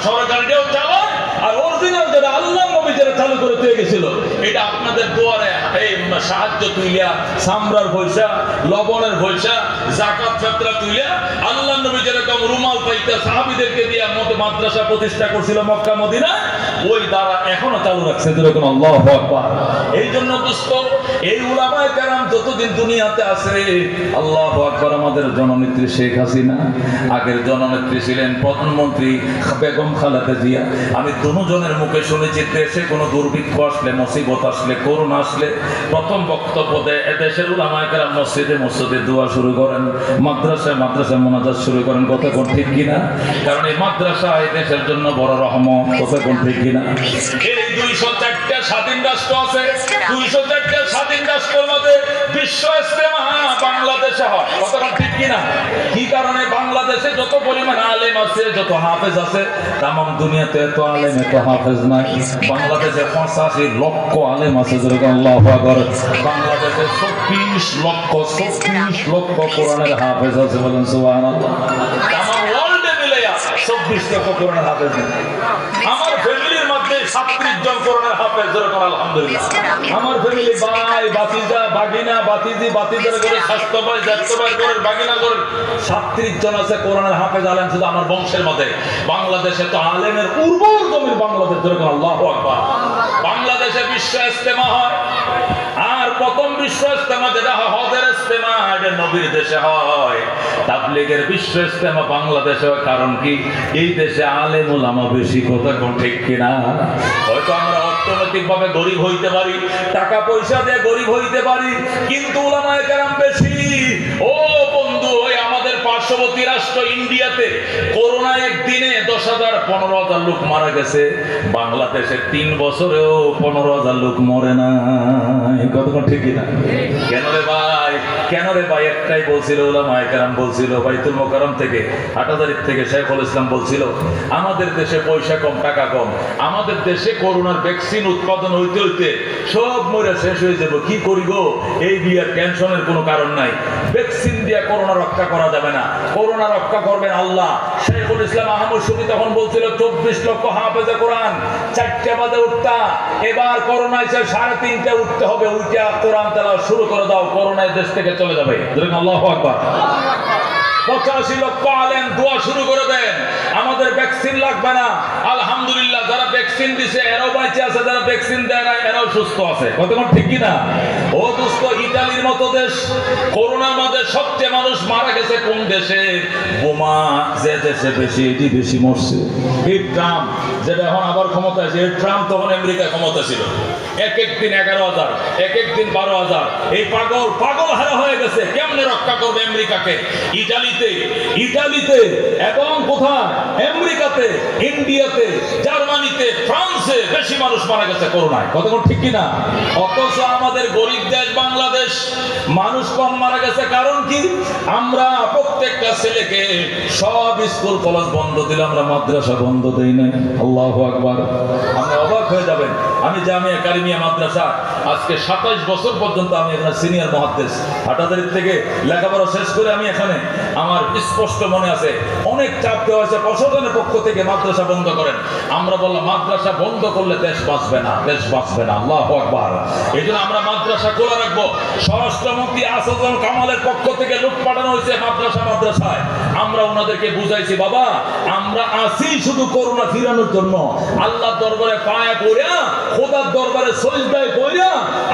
সরকারটাও চালায়। আর অরিজিনাল যেটা আল্লাহ নবী যেটা চালু করে হয়ে গেছিল, এটা আপনাদের দুয়ারে এই সাহায্য তুইলা, সামরার পয়সা, লবণের পয়সা, যাকাত ফিতরা তুইলা, আল্লাহ নবী যেরকম রুমাল পাইতা সাহাবীদেরকে দিয়া মত মাদ্রাসা প্রতিষ্ঠা করছিল মক্কা মদিনা, ওই দ্বারা এখনো চালু রাখছে। যেরকম আল্লাহু আকবার। এই জন্য দোস্ত, এই উলামায়ে কেরাম যতদিন দুনিয়াতে আছে, আল্লাহু আকবার, আমাদের জননেত্রী শেখ হাসিনা, আগের জননেত্রী ছিলেন প্রধানমন্ত্রী বেগম খালেদা জিয়া। আমি দুজনের মুখে শুনেছি, দেশে কোনো দুর্ভিক্ষ আসলে, মুসিবত আসলে, করোনা আসলে প্রথম বক্তব্য দেয় এদেশের উলামায়ে কেরাম মসজিদে মসজিদে দোয়া শুরু করেন, মাদ্রাসায় মাদ্রাসায় মোনাজাত শুরু করেন। কথা কোন ঠিক কিনা? কারণ এই মাদ্রাসা এই দেশের জন্য বড় রহমত। কথা কোন ঠিক কিনা? এই 204টা স্বাধীন রাষ্ট্র আছে, 204টা স্বাধীন রাষ্ট্রের মধ্যে বিশ্ব ইজতেমা বাংলাদেশে হয়। কথা ঠিক কিনা? কি কারণে? বাংলাদেশে যত পরিমাণ আলেম আছে, যত হাফেজ আছে, তাম দুনিয়াতে এত আলেম এত হাফেজ নাই। বাংলাদেশে 85 লক্ষ আলেম আছে। যেরকম আল্লাহু আকবার। বাংলাদেশে 24 লক্ষ কোরআনের হাফেজ আছে। বলেন সুবহানাল্লাহ। তাম ওয়ার্ল্ডে মিলে 24 লক্ষ কোরআনের হাফেজ। আমার ফ্যামিলির মধ্যে 37 জন কোরআনের হাফেজ, যেরকম আলহামদুলিল্লাহ। আমার ফ্যামিলি ভাই ভাতিজা বাগিনা ভাতিজি ভাতিজার করে স্বাস্থ্য ভাই জ্যাঠতো ভাই করে বাগিনা করে 37 জন আছে কোরআনের হাফেজ আলেম শুধু আমার বংশের মধ্যে। বাংলাদেশে তো আলেমের উর্বর জমির বাংলাদেশ, যেরকম আল্লাহু আকবার। বাংলাদেশে বিশ্ব ইজতেমা হয়, আর প্রথম বিশ্ব ইজতেমা যেটা হয় হজের ইজতেমা, এটা নবীর দেশে হয়। তাবলীগের বিশ্ব ইজতেমা বাংলাদেশে হয়, কারণ কি এই দেশে আলেম ওলামা বেশি, কথা কোন ঠিক কিনা? হয়তো আমরা অর্থনৈতিক ভাবে গরিব হইতে পারি, টাকা পয়সা দিয়ে গরিব হইতে পারি, কিন্তু উলামায়ে কেরাম বেশি। ও বন্ধু, ওই আমাদের পার্শ্ববর্তী রাষ্ট্র ইন্ডিয়াতে করোনা একদিনে 10,000 15,000 লোক মারা গেছে। বাংলাদেশে 3 বছরেও 15,000 লোক মরে না, কতক্ষণ ঠিক কিনা? কেন রে ভাই, কেন রে ভাই? একটাই বলছিল উলামায়ে কেরাম, বলছিল বাইতুল মোকাররম থেকে হাটাজারি থেকে শেখুল ইসলাম বলছিল, আমাদের দেশে পয়সা কম টাকা কম, আমাদের দেশে করোনার ভ্যাকসিন উৎপাদন হইতে হইতে সব মরে শেষ হয়ে যাবে, কি করি গো? এই বিয়ার টেনশনের কোনো কারণ নাই, ভ্যাকসিন দিয়ে করোনা রক্ষা করা যাবে না, করোনা রক্ষা করবেন আল্লাহ। শেখুল ইসলাম আহমদ শফী তখন বলছিল 24 লক্ষ হাফেজে কোরআন 4টা বাজে উঠতা, এবার করোনা এসে 3:30 উঠতে হবে, উঠা কোরআন তেলাওয়াত শুরু করে দাও, করোনা দেশ থেকে চলে যাবে। আল্লাহু আকবার। 85 লক্ষ আলেম দোয়া শুরু করে দেন, আমাদের ভ্যাকসিন লাগবে না। আলহামদুলিল্লাহ, যারা ভ্যাকসিন দিছে এরাও বেঁচে আছে, যারা ভ্যাকসিন দেয় না এরাও সুস্থ আছে, কতক্ষণ ঠিক কিনা? ও দোস্ত, ইতালির মতো দেশ করোনার মধ্যে সবচেয়ে মানুষ মারা গেছে কোন দেশে? বোমা যে দেশে বেশি, এটি বেশি মরছে। এই ট্রাম্প যেটা এখন আবার ক্ষমতা আছে, এই ট্রাম্প তখন আমেরিকায় ক্ষমতা ছিল, এক দিন 11,000, এক দিন 12,000। এই পাগল হারা হয়ে গেছে, কেমনে রক্ষা করবে আমেরিকাকে? ইটালিতে এবং কোথায়? আমেরিকাতে, ইন্ডিয়াতে, জার্মানিতে, ফ্রান্সে বেশি মানুষ মারা গেছে করোনায়, কতক্ষণ ঠিক কিনা? অথচ আমাদের গরিব দেশ বাংলাদেশ মানুষ কম মারা গেছে, কারণ কি? আমরা প্রত্যেকটা ছেলেকে সব স্কুল কলেজ বন্ধ দিলাম, আমরা মাদ্রাসা বন্ধ দেই নাই। আল্লাহু আকবার। আপনি অবাক হয়ে যাবেন, আমি জামিয়া কারিমিয়া মাদ্রাসা আজকে 27 বছর পর্যন্ত আমি এখানে সিনিয়র মুহাদ্দিস, হাটাজারি থেকে লেখাপড়া শেষ করে আমি এখানে, আমার স্পষ্ট মনে আছে অনেক চাপ দেওয়া হয়েছে প্রশাসনের পক্ষ থেকে মাদ্রাসা বন্ধ করেন। আমরা বললাম মাদ্রাসা বন্ধ করলে দেশ বাঁচবে না, দেশ বাঁচবে না। আল্লাহু আকবার। এই জন্য আমরা মাদ্রাসা খোলা রাখবো। স্বরাষ্ট্রমন্ত্রী আসাদুল কামালের পক্ষ থেকে লোক পাঠানো হয়েছে মাদ্রাসায়। আমরা ওনাদেরকে বুঝাইছি, বাবা আমরা আসি শুধু করোনা ফিরানোর জন্য, আল্লাহর দরবারে পায়ে পড়িয়া, খোদার দরবারে সজদায় পড়িয়া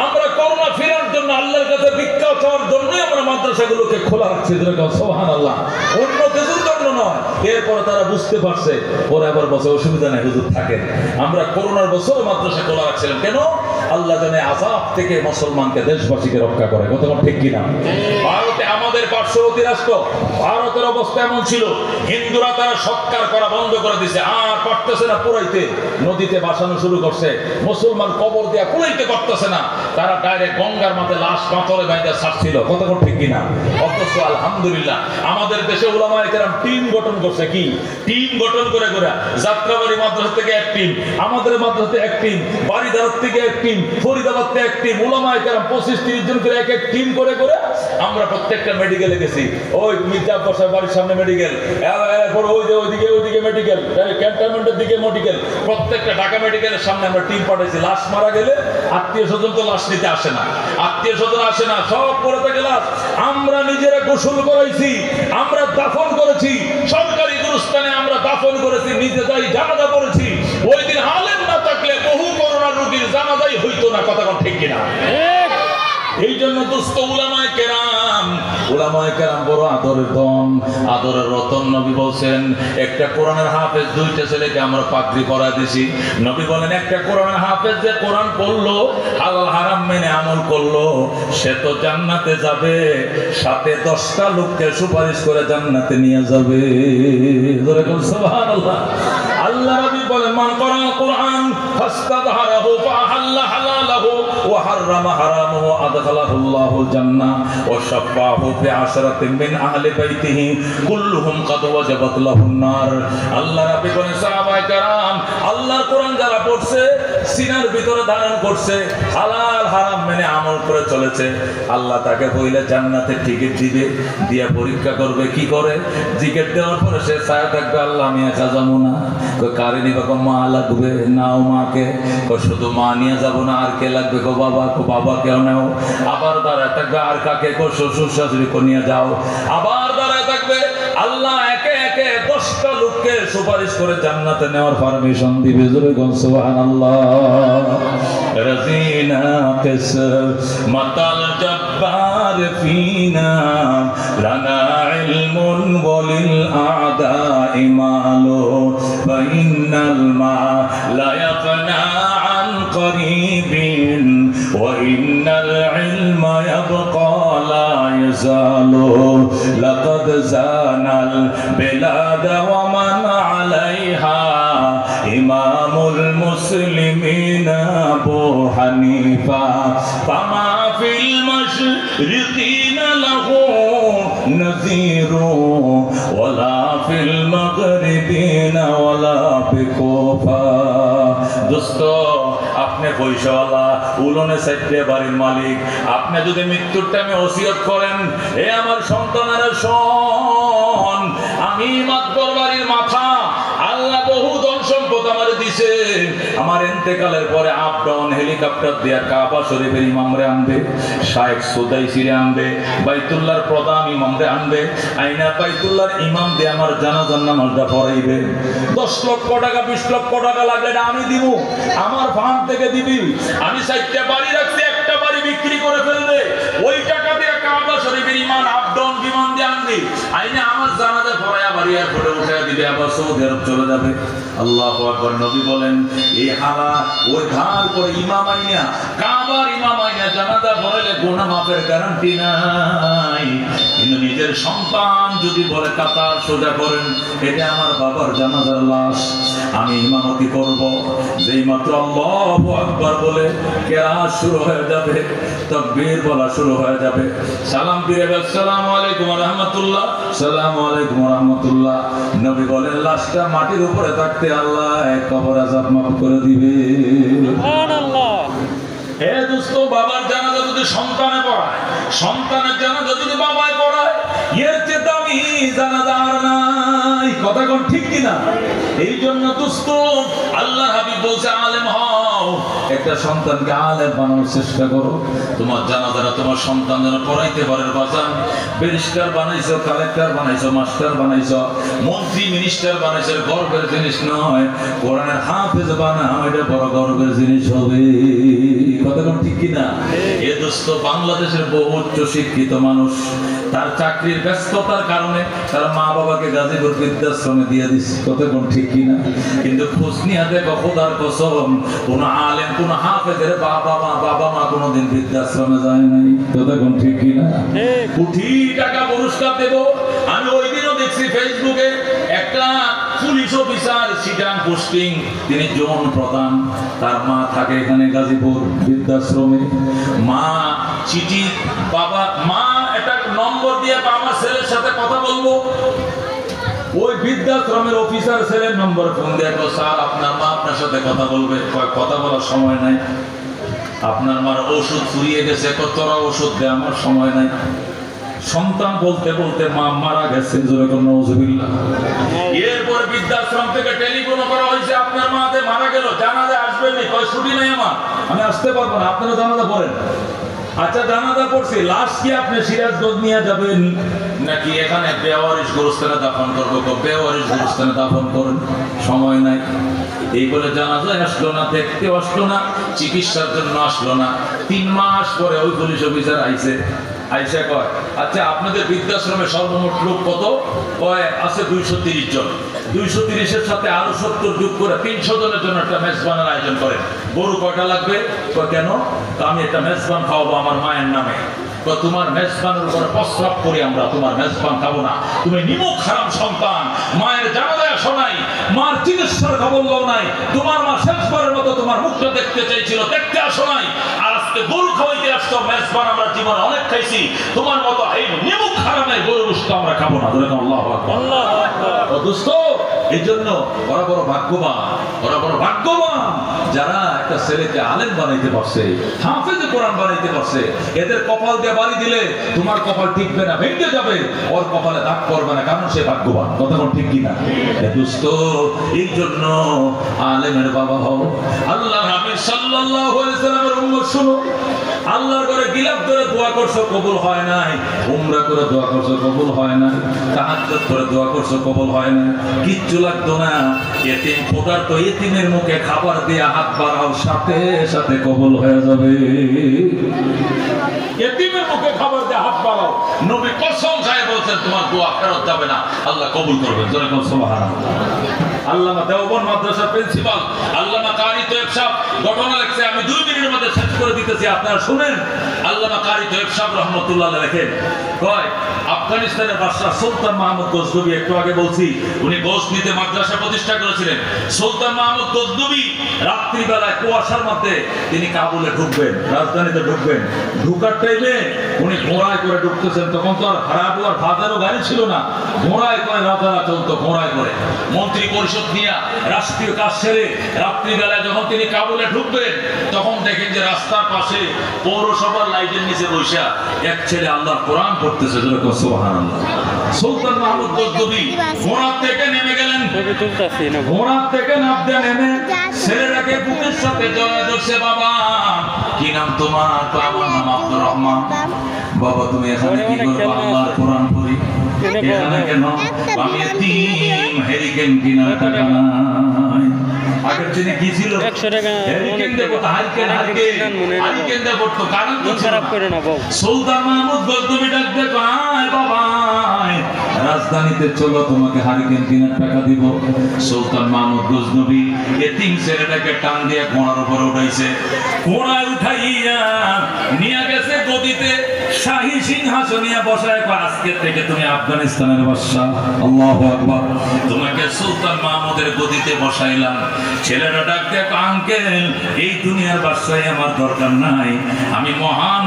আমরা করোনা ফিরানোর জন্য, আল্লাহর কাছে ভিক্ষা চাওয়ার জন্যই আমরা মাদ্রাসাগুলোকে খোলা রাখছি। সুবহানাল্লাহ, অন্য কিছুর জন্য নয়। এরপরে তারা বুঝতে পারছে, পরে আবার বসে অসুবিধা নেই হুজুর থাকেন। আমরা করোনার বছর মাদ্রাসা খোলা রাখছিলাম, কেন? আল্লাহ জানে আযাব থেকে মুসলমানকে, দেশবাসীকে রক্ষা করে, কতক্ষণ ঠিক কিনা? ভারতে আমাদের পার্শ্ববর্তী রাষ্ট্র, ভারতের অবস্থা এমন ছিল, হিন্দুরা তারা সৎকার করা বন্ধ করে দিছে, আর পারতেছে না পুরাইতে, নদীতে ভাসানো শুরু করছে, মুসলমান কবর দেয়া পুরাইতে পারতেছে না, তারা ডাইরেক্ট গঙ্গার মাথায় লাশ পাথরে বাইন্দা ছাড়ছিল, কতক্ষণ ঠিক কিনা? অথচ আলহামদুলিল্লাহ আমাদের দেশে উলামায়ে কেরাম টিম গঠন করছে, কি টিম গঠন করে যাত্রাবাড়ি মাদ্রাসা থেকে এক টিম, আমাদের মাদ্রাসাতে এক টিম, বাড়িদার থেকে এক টিম, ফরিদাবাদ থেকে এক টিম, উলামায়ে কেরাম 25-30 জন করে এক টিম করে আমরা প্রত্যেকটা মেডিকেলে গেছি। ওই মির্জা আব্বাস বাড়ির সামনে মেডিকেল, এরপর ওইদিকে মেডিকেল, ক্যান্টনমেন্টের দিকে মেডিকেল, প্রত্যেকটা ঢাকা মেডিকেলের সামনে আমরা টিম পাঠাইছি। লাশ মারা গেলে আত্মীয় স্বজন তো লাশ নিতে আসে না, সব পড়ে থাকে লাশ। আমরা নিজেরা গোসল করাইছি, আমরা দাফন করেছি, সরকারি গুরুস্থানে আমরা দাফন করেছি, নিজে যাই জানাজা করেছি। ওই দিন আলেম না থাকলে বহু করোনা রোগীর জানাজাই হইতো না, কথা ঠিক কিনা? এই জন্য দোস্ত উলামায়ে কেরাম বড় আদরের ধন, আদরের রতন। নবী বলছেন একটা কোরআনের হাফেজ 2টা ছেলেকে আমরা পাগড়ি পরা দিছি। নবী বলেন একটা কোরআনের হাফেজ যে কোরআন পড়লো, হালাল হারাম মেনে আমল করলো, সে তো জান্নাতে যাবে, সাথে 10টা লোককে সুপারিশ করে জান্নাতে নিয়ে যাবে। সুবহানাল্লাহ। আল্লাহ নবী বলেন মান ক্বারা কোরআন ফাস্তাযহারাহু ফাহাল্লা হালালাহু ওয়া হাররামা হারামাহু আদখালাহুল্লাহুল জান্নাহ ওয়া শাফাহু ফি আশরাতিন মিন আহলি বাইতিহি কুল্লুহুম কাদ ওয়াজাবাত লাহুন নার। আল্লাহ নবী বলেন সাহাবায়ে কেরাম আল্লাহর কোরআন যারা পড়ছে সিনার ভিতরে ধারণ করছে, হালাল হারাম মেনে আমল করে চলেছে, আল্লাহ তাকে বইলে জান্নাতের টিকিট দিবে, দিয়ে পরীক্ষা করবে। কি করে? টিকিট দেওয়ার পরে সে ছায়া থাকবে, আল্লাহ আমি একা যাবো না। কারে নিবে? মা লাগবে, নাও মাকে। শুধু মা নিয়ে যাবো না, আর কে লাগবে? বাবা। বাবাকেও নাও। আবার দাঁড়ায় থাকবে, আর কাকে? শ্বশুর শাশুড়িকে নিয়ে যাও। আবার দাঁড়ায় থাকবে, আল্লাহ একে একে 10টা লোককে সুপারিশ করে জান্নাতে নেওয়ার পারমিশন দিবে। জোরে কোন সুবহানাল্লাহ। রাজিনা কিসমাতাল জব্বার ফিনা লানা ইলমুন ওয়ালিল আ'দাই মালু ফা ইন্নাল মা লা ইয়াফনা আন করিবিন ওয়া ইন্নাল ইলমা ইয়াবকা লা ইয়াজালু লাকাদ জানাল বিলাদা ওয়া মান আলাইহা ইমামুল মুসলিমিন আবু হানিফা ফামা ফিল মাশরিকিন লাহু নাযীরু ওয়ালা ফিল মাগরিবিন ওয়ালা বিকুফা। দোস্ত, আপনি পয়সাওয়ালা, উলনে সাইডে বাড়ির মালিক, আপনি যদি মৃত্যুর টাইমে ওসিয়ত করেন, এ আমার সন্তানেরা শোন, আমি মাতবর বাড়ির মাথা, আল্লাহ বহু ধন সম্পদ আমার দিছে, আমার ইন্তেকালের পরে আপ ডাউন হেলিকপ্টার দিয়ে কাবা শরীফের ইমামরে আনবে, শায়েখ সুদাইসিরে আনবে, বাইতুল্লাহর প্রধান ইমামরে আনবে, আইনা বাইতুল্লাহর ইমাম দিয়ে আমার জানাজার নামাজটা পড়াইবে। 10 লক্ষ টাকা 20 লক্ষ টাকা লাগলে আমি দিব, আমার ফান্ড থেকে দিবি। আমি 4টা বাড়ি রাখছি, একটা বাড়ি বিক্রি করে ফেলবে, ওই টাকা দিয়ে কাবা শরীফের ইমাম আপ ডাউন বিমান দিয়ে আনবি, আইনা আমার জানাজা পড়ায়া বাড়ি আর ফটো উঠায়া দিবে, আবার সৌদি আরব চলে যাবে। আল্লাহু আকবার। নবী বলেন, এই হালা ওই ধার করে ইমাম আইনা, কাবার ইমাম আইনা জানাজা পড়াইলে গুনাহ মাফের গ্যারান্টি নাই। কিন্তু নিজের সন্তান যদি বলে কাতার সোজা করেন, এটা আমার বাবার জানাজার লাশ, আমি ইমামতি করব, যেই মাত্র আল্লাহু আকবার বলে কিরাত শুরু হয়ে যাবে, তাকবীর বলা শুরু হয়ে যাবে, সালাম দিয়ে আসসালামু আলাইকুম ওয়া রাহমাতুল্লাহ, আসসালামু আলাইকুম ওয়া রাহমাতুল্লাহ, নবী বলেন লাশটা মাটির উপরে থাকতে আল্লাহ কবর আযাব মাফ করে দিবে। সুবহানাল্লাহ। হে দোস্ত, বাবার জানাজা যদি সন্তানে পড়ায়, সন্তানের জানাজা যদি বাবায় পড়ায়, এর চেয়ে দামি জানাজা আর নাই। কথা কোন ঠিক কিনা? এই জন্য দোস্ত, আল্লাহর হাবিব বলছে আলেম হও, একটা সন্তানকে আলেম বানানোর চেষ্টা করো। তোমার জানাজারা তোমার সন্তান যেন পড়াইতে পারে। বাজান, ব্যারিস্টার বানাইছো, কালেক্টর বানাইছো, মাস্টার বানাইছো, মন্ত্রী মিনিস্টার বানাইছো, গর্বের জিনিস নয়। কোরআনের হাফেজ বানাও, এটা বড় গর্বের জিনিস হবে। কথা কোন ঠিক কিনা? এ দোস্ত, বাংলাদেশের বহু উচ্চ শিক্ষিত মানুষ তার চাকরির ব্যস্ততার কারণে তার মা বাবাকে গাজীপুর বৃদ্ধাশ্রমে দিয়ে দিচ্ছে। কথা কোন ঠিক কিনা? কিন্তু খোঁজ নিয়ে দেখো, খোদার কসম, কোন আলেম কোন হাফেজের বাবা মা কোনদিন বৃদ্ধাশ্রমে যায় নাই। কথা কোন ঠিক কিনা? কোটি টাকা পুরস্কার দেব। আমি ওই দিনও দেখছি ফেসবুকে একটা পুলিশ অফিসার, সিটাং পোস্টিং, তিনি জোন প্রধান, তার মা থাকে এখানে গাজীপুর বৃদ্ধাশ্রমে। মা চিঠি, বাবা মা একটা নম্বর দিয়ে আমার ছেলের সাথে কথা বলবো, ওই বৃদ্ধাশ্রমের অফিসার ছেলের নম্বর ফোন দিয়ে, স্যার আপনার মা আপনার সাথে কথা বলবে। কথা বলার সময় নাই, আপনার মার ওষুধ ফুরিয়ে গেছে, তোরা ওষুধ দে, আমার সময় নাই। সন্তান বলতে বলতে মা মারা গেছে। এরপর বৃদ্ধাশ্রম থেকে টেলিফোন করা হয়েছে, আপনার মা মারা গেল, জানাজা আসবেন নি? ছুটি নেই আমার, আমি আসতে পারবো না, আপনারা জানাজা পড়েন। আচ্ছা, জানাজা পড়ছি, লাশ কি আপনি সিরাজগঞ্জ নিয়ে যাবেন নাকি এখানে বেওয়ারিশ গোরস্থানে দাফন করবো? বেওয়ারিশ গোরস্থানে দাফন করেন, সময় নাই। এই বলে জানাজায় আসলো না, দেখতে আসলো না, চিকিৎসার জন্য আসলো না। 3 মাস পরে ওই পুলিশ অফিসার আইছে, আইসা কয়, আচ্ছা আপনাদের বৃদ্ধাশ্রমে সর্বমোট লোক কত? কয় আছে 230 জন। 230-এর সাথে আরো 70 যোগ করে 300 জনের জন্য একটা মেজবানের আয়োজন করেন। গরু কয়টা লাগবে? কেন? আমি একটা মেজবান খাওয়াবো আমার মায়ের নামে। তোমার মেজবানের উপরে প্রস্রাব করি আমরা, তোমার মেজবান খাবো না। তুমি নিমুখ হারাম সন্তান, মায়ের জানাজায় আসো নাই, মার চিকিৎসার খবর লও নাই, তোমার মা শেষবারের মতো তোমার মুখটা দেখতে চাইছিল, দেখতে আসো নাই, আর আজকে গরু খাওয়াইতে আসছো। মেজবান আমরা জীবনে অনেক খাইছি, তোমার মতো এই নিমুখ হারামের গরু গোশত আমরা খাবো না। আল্লাহু আকবার। দোস্ত, এই জন্য ওরা বড় ভাগ্যবান, ওরা বড় ভাগ্যবান যারা একটা ছেলেকে আলেম বানাইতে পারছে, হাফেজ কোরআন বানাইতে পারছে। এদের কপাল দিয়ে বাড়ি দিলে তোমার কপাল টিকবে না, ভেঙে যাবে, ওর কপালে দাগ পড়বে না, কারণ সে ভাগ্যবান। কথা কোন ঠিক কিনা? দোস্ত, এই জন্য আলেমের বাবা হও। আল্লাহ হাবিব সাল্লাল্লাহু আলাইহি সাল্লামের উম্মত শুনো, আল্লাহর ঘরে গিলাফ ধরে দোয়া করছো কবুল হয় নাই, উমরা করে দোয়া করছো কবুল হয় নাই, তাহাজ্জুদ করে দোয়া করছো কবুল হয় নাই, কিচ্ছু লাগতো না। এতিম ফোটার তো এতিমের মুখে খাবার দিয়ে হাত বাড়াও, সাথে সাথে কবুল হয়ে যাবে। এতিমের মুখে খাবার দিয়ে হাত বাড়াও, নবী কসম খায় বলছেন তোমার দোয়া ফেরত যাবে না, আল্লাহ কবুল করবেন। জোরে বল সুবহানাল্লাহ। আল্লামা দেওবন্দ মাদ্রাসার প্রিন্সিপাল আল্লামা কারি তৈয়ব সাহেব ঘটনা লিখছে, আমি 2 মিনিটের মধ্যে শেষ করে দিতেছি, আপনারা শুনেন। আল্লামা কারি তৈয়ব সাহেব রাহমাতুল্লাহ আলাইহি লেখেন, কয় আফগানিস্তানের বাদশা সুলতান মাহমুদ গজনবী, একটু আগে বলছি উনি গজনিতে মাদ্রাসা প্রতিষ্ঠা করেছিলেন। সুলতান মাহমুদ গজনবী রাত্রিবেলায় কুয়াশার মধ্যে তিনি কাবুলে ঢুকবেন, রাজধানীতে ঢুকবেন। ঢুকার টাইমে উনি ঘোড়ায় করে ঢুকতেছেন, তখন তো আর হারাবো আর বাজারও গাড়ি ছিল না, ঘোড়ায় করে রাজারা চলতো, ঘোড়ায় করে। মন্ত্রী পরিষদ নিয়ে রাষ্ট্রীয় কাজ সেরে রাত্রিবেলায় যখন তিনি কাবুলে ঢুকবেন, তখন দেখেন যে রাস্তার পাশে পৌরসভার লাইটের নিচে বসে এক ছেলে আল্লাহর কোরআন পড়তেছে। যেরকম সুবহানাল্লাহ। সুলতান মাহমুদ গজনবী ঘোড়া থেকে নেমে গেলেন, ঘোড়া থেকে নামতে নেমে ছেলেটাকে বুকের সাথে জড়ায় ধরছে। বাবা কি নাম তোমার? তো আমার নাম আব্দুর রহমান। বাবা তুমি এখানে কি করবে? আল্লাহর কোরআন পড়ি। এখানে কেন? আমি এতিম, হেরিকেন কিনার টাকা নাই। আগের দিনে কি ছিল? 100 টাকা হেরিকেন দেব, হারিকেন দেব তো কারণ তো খারাপ করে না। বাবা সুলতান মাহমুদ গজনবী ডাক দে, আয় বাবা রাজধানীতে চলো, তোমাকে হারিকেন কিনার টাকা দিব। সুলতান মাহমুদ গজনবী এতিম ছেলেটাকে টান দিয়ে ঘোড়ার উপর উঠাইছে, ঘোড়ায় উঠাইয়া নিয়ে গেছে গদিতে, শাহী সিংহাসনে বসায়। আজকে থেকে তুমি আফগানিস্তানের বাদশা। আল্লাহু আকবার। তোমাকে সুলতান মাহমুদের গদিতে বসাইলাম। ছেলেরা ডাক দেয়, আঙ্কেল এই দুনিয়ার বাদশাই আমার দরকার নাই, আমি মহান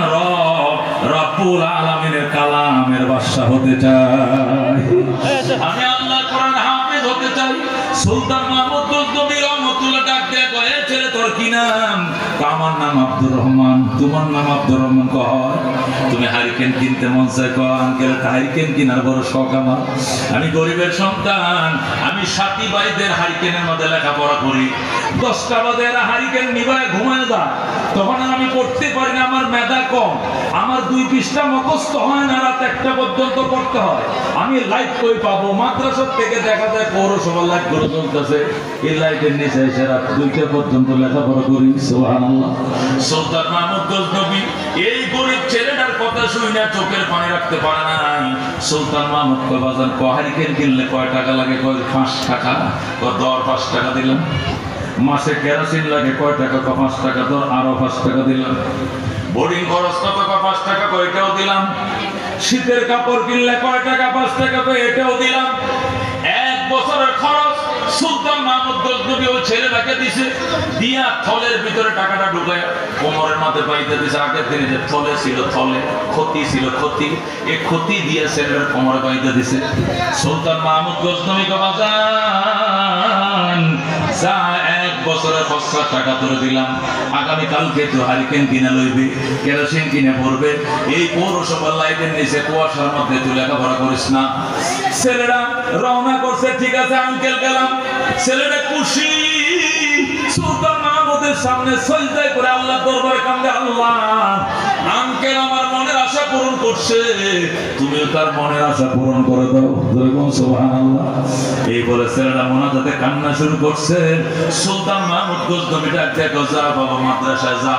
রব্বুল আলামিনের কালামের বাদশা হতে চাই, আমি আল্লাহর কোরআন হাফেজ হতে চাই। সুলতান মাহমুদ গজনবী রহমাতুল্লাহ ডাক দেয়, কয় ছেলে তোর কি নাম? আমার নাম আব্দুর রহমান। তোমার নাম আব্দুর রহমান? কয় তুমি হারিকেন কিনতে মন চায়? কয় আঙ্কেল হারিকেন কিনার বড় শখ আমার, আমি গরিবের সন্তান, আমি সাথী ভাইদের হারিকেনের মধ্যে লেখাপড়া করি, 10টা বাজে এরা হারিকেন নিবায় ঘুমায় যায়, তখন আমি পড়তে পারি না, আমার মেধা কম, আমার 2 পৃষ্ঠা মুখস্থ হয় না, রাত 1টা পর্যন্ত পড়তে হয়, আমি লাইট কই পাবো? মাদ্রাসার থেকে দেখা যায় পৌরসভার লাইট গুলো চলতেছে, এই লাইটের নিচে এসে রাত 2টা পর্যন্ত লেখাপড়া করি। সুবহানাল্লাহ। সুলতান মাহমুদ গজনবী এই গরিব ছেলেটার কথা শুনে চোখের পানি রাখতে পারে নাই। সুলতান মাহমুদ কয় বাজার হারিকেন কিনলে কয় টাকা লাগে? কয় 5 টাকা। দর 5 টাকা দিলাম। মাসে কেরোসিন লাগে কয় টাকা? 5 টাকা। দর আরো 5 টাকা দিলাম। বোর্ডিং খরচ কত? 5 টাকা। এটাও দিলাম। শীতের কাপড় কিনলে কয় টাকা? 5 টাকা। এটাও দিলাম। 1 বছরের খরচ সুলতান মাহমুদ গজনবী ওই ছেলেটাকে দিছে, দিয়া থলের ভিতরে টাকাটা ঢুকায় কোমরের মাথায় পাইতে দিছে। আগের দিনে যে থলে ছিল, থলে ক্ষতি ছিল, ক্ষতি, এই ক্ষতি দিয়ে ছেলেটার কোমরে পাইতে দিছে। সুলতান মাহমুদ গজনবী বাজান যা 1 বছরের খরচা টাকা ধরে দিলাম, আগামী কালকে তো হারিকেন কিনে লইবে, কেরোসিন কিনে ভরবে, এই পৌরসভার লাইটের নিচে কুয়াশার মধ্যে তুই লেখাপড়া করিস না। ছেলেরা রওনা করছে, ঠিক আছে আঙ্কেল গেলাম। ছেলেটা খুশি, সুলতান মাহমুদের সামনে সজদায় করে আল্লাহ দরবারে কান্দে, আল্লাহ আঙ্কেল আমার মনের আশা পূরণ করছে, তুমিও তার মনের আশা পূরণ করে দাও। সুবহানাল্লাহ। এই বলে ছেলেটা মোনাজাতে কান্না শুরু করছে। সুলতান মাহমুদ গজনবী ডাক দেখো, যা বাবা মাদ্রাসায় যা,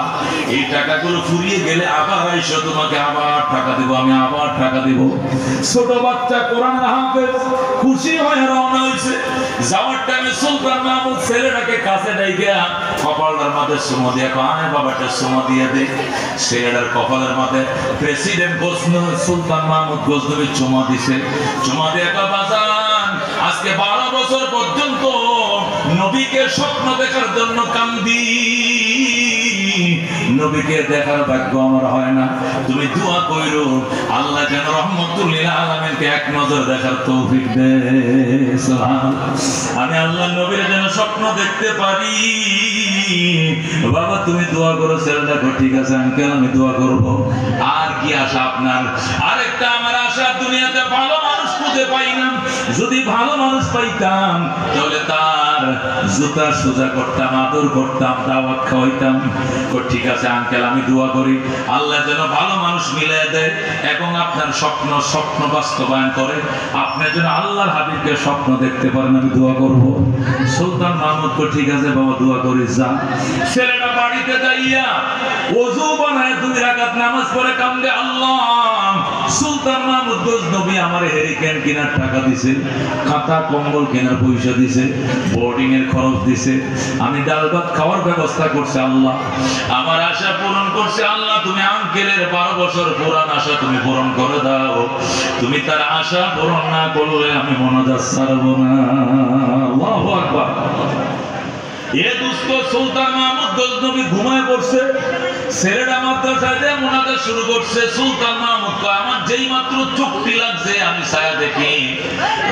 এই টাকাগুলো ফুরিয়ে গেলে আবার আইসো, তোমাকে আবার টাকা দিব, আমি আবার টাকা দিব। ছোট বাচ্চা কোরআন হাফেজ খুশি হয়ে রওনা হয়েছে। যাওয়ার টাইমে সুলতান মাহমুদ ছেলেটাকে কাছে ডাইকে কপালটার মাঝে চুমো দিয়ে, আয় বাবাটা চুমো দিয়ে দে। ছেলেটার কপালের মাঝে প্রেসিডেন্ট সুলতান মাহমুদ গজনবী চুমো দিছে। চুমো দিয়ে বাজান আজকে 12 বছর পর্যন্ত নবীকে স্বপ্ন দেখার জন্য কান্দি, নবীকে দেখার ভাগ্য আমার হয় না। তুমি দোয়া কইরো আল্লাহ যেন রহমতুল লিল আলামিনকে এক নজর দেখার তৌফিক দেয়। সুবহানাল্লাহ। আমি আল্লাহর নবীর যেন স্বপ্ন দেখতে পারি। বাবা তুমি দোয়া করো, ছেলেটা ঠিক আছে আঙ্কেল আমি দোয়া করব। আর কি আশা আপনার? আরেকটা আমার আশা, দুনিয়াতে ভালো মানুষ খুঁজে পাই না। যদি ভালো মানুষ পাইতাম তাহলে তার জুতা সোজা করতাম, আদর করতাম, দাওয়াত খাওয়াইতাম। ঠিক আছে আঙ্কেল আমি দোয়া করি আল্লাহ যেন ভালো মানুষ মিলিয়ে দেয় এবং আপনার স্বপ্ন বাস্তবায়ন করে। আপনি যেন আল্লাহর হাবিবকে স্বপ্ন দেখতে পারেন, আমি দোয়া করব। সুলতান মাহমুদ ঠিক আছে বাবা দোয়া করিস যা। ছেলেটা বাড়িতে যাইয়া ওযু বানায় 2 রাকাত নামাজ পড়ে কান্দে, আল্লাহ সুলতান মাহমুদ গজনবী আমার হেরিকেন কেনার টাকা দিছে, খাতা কম্বল কেনার পয়সা দিছে, বোর্ডিং এর খরচ দিছে, আমি ডাল ভাত খাওয়ার ব্যবস্থা করছে। আল্লাহ আমার আশা পূরণ করছে। আল্লাহ তুমি আঙ্কেলের 12 বছর পুরান আশা তুমি পূরণ করে দাও। তুমি তার আশা পূরণ না করলে আমি মোনাজাত ছাড়ব না। আল্লাহু আকবার। এ দুস্থ সুলতান মাহমুদ গজনবী ঘুমায় পড়ছে, ছেলেটা মাদ্রাসায় দিয়ে মোনাজাত শুরু করছে। সুলতান মাহমুদ কয় আমার যেই মাত্র চোখটি লাগছে আমি ছায়া দেখি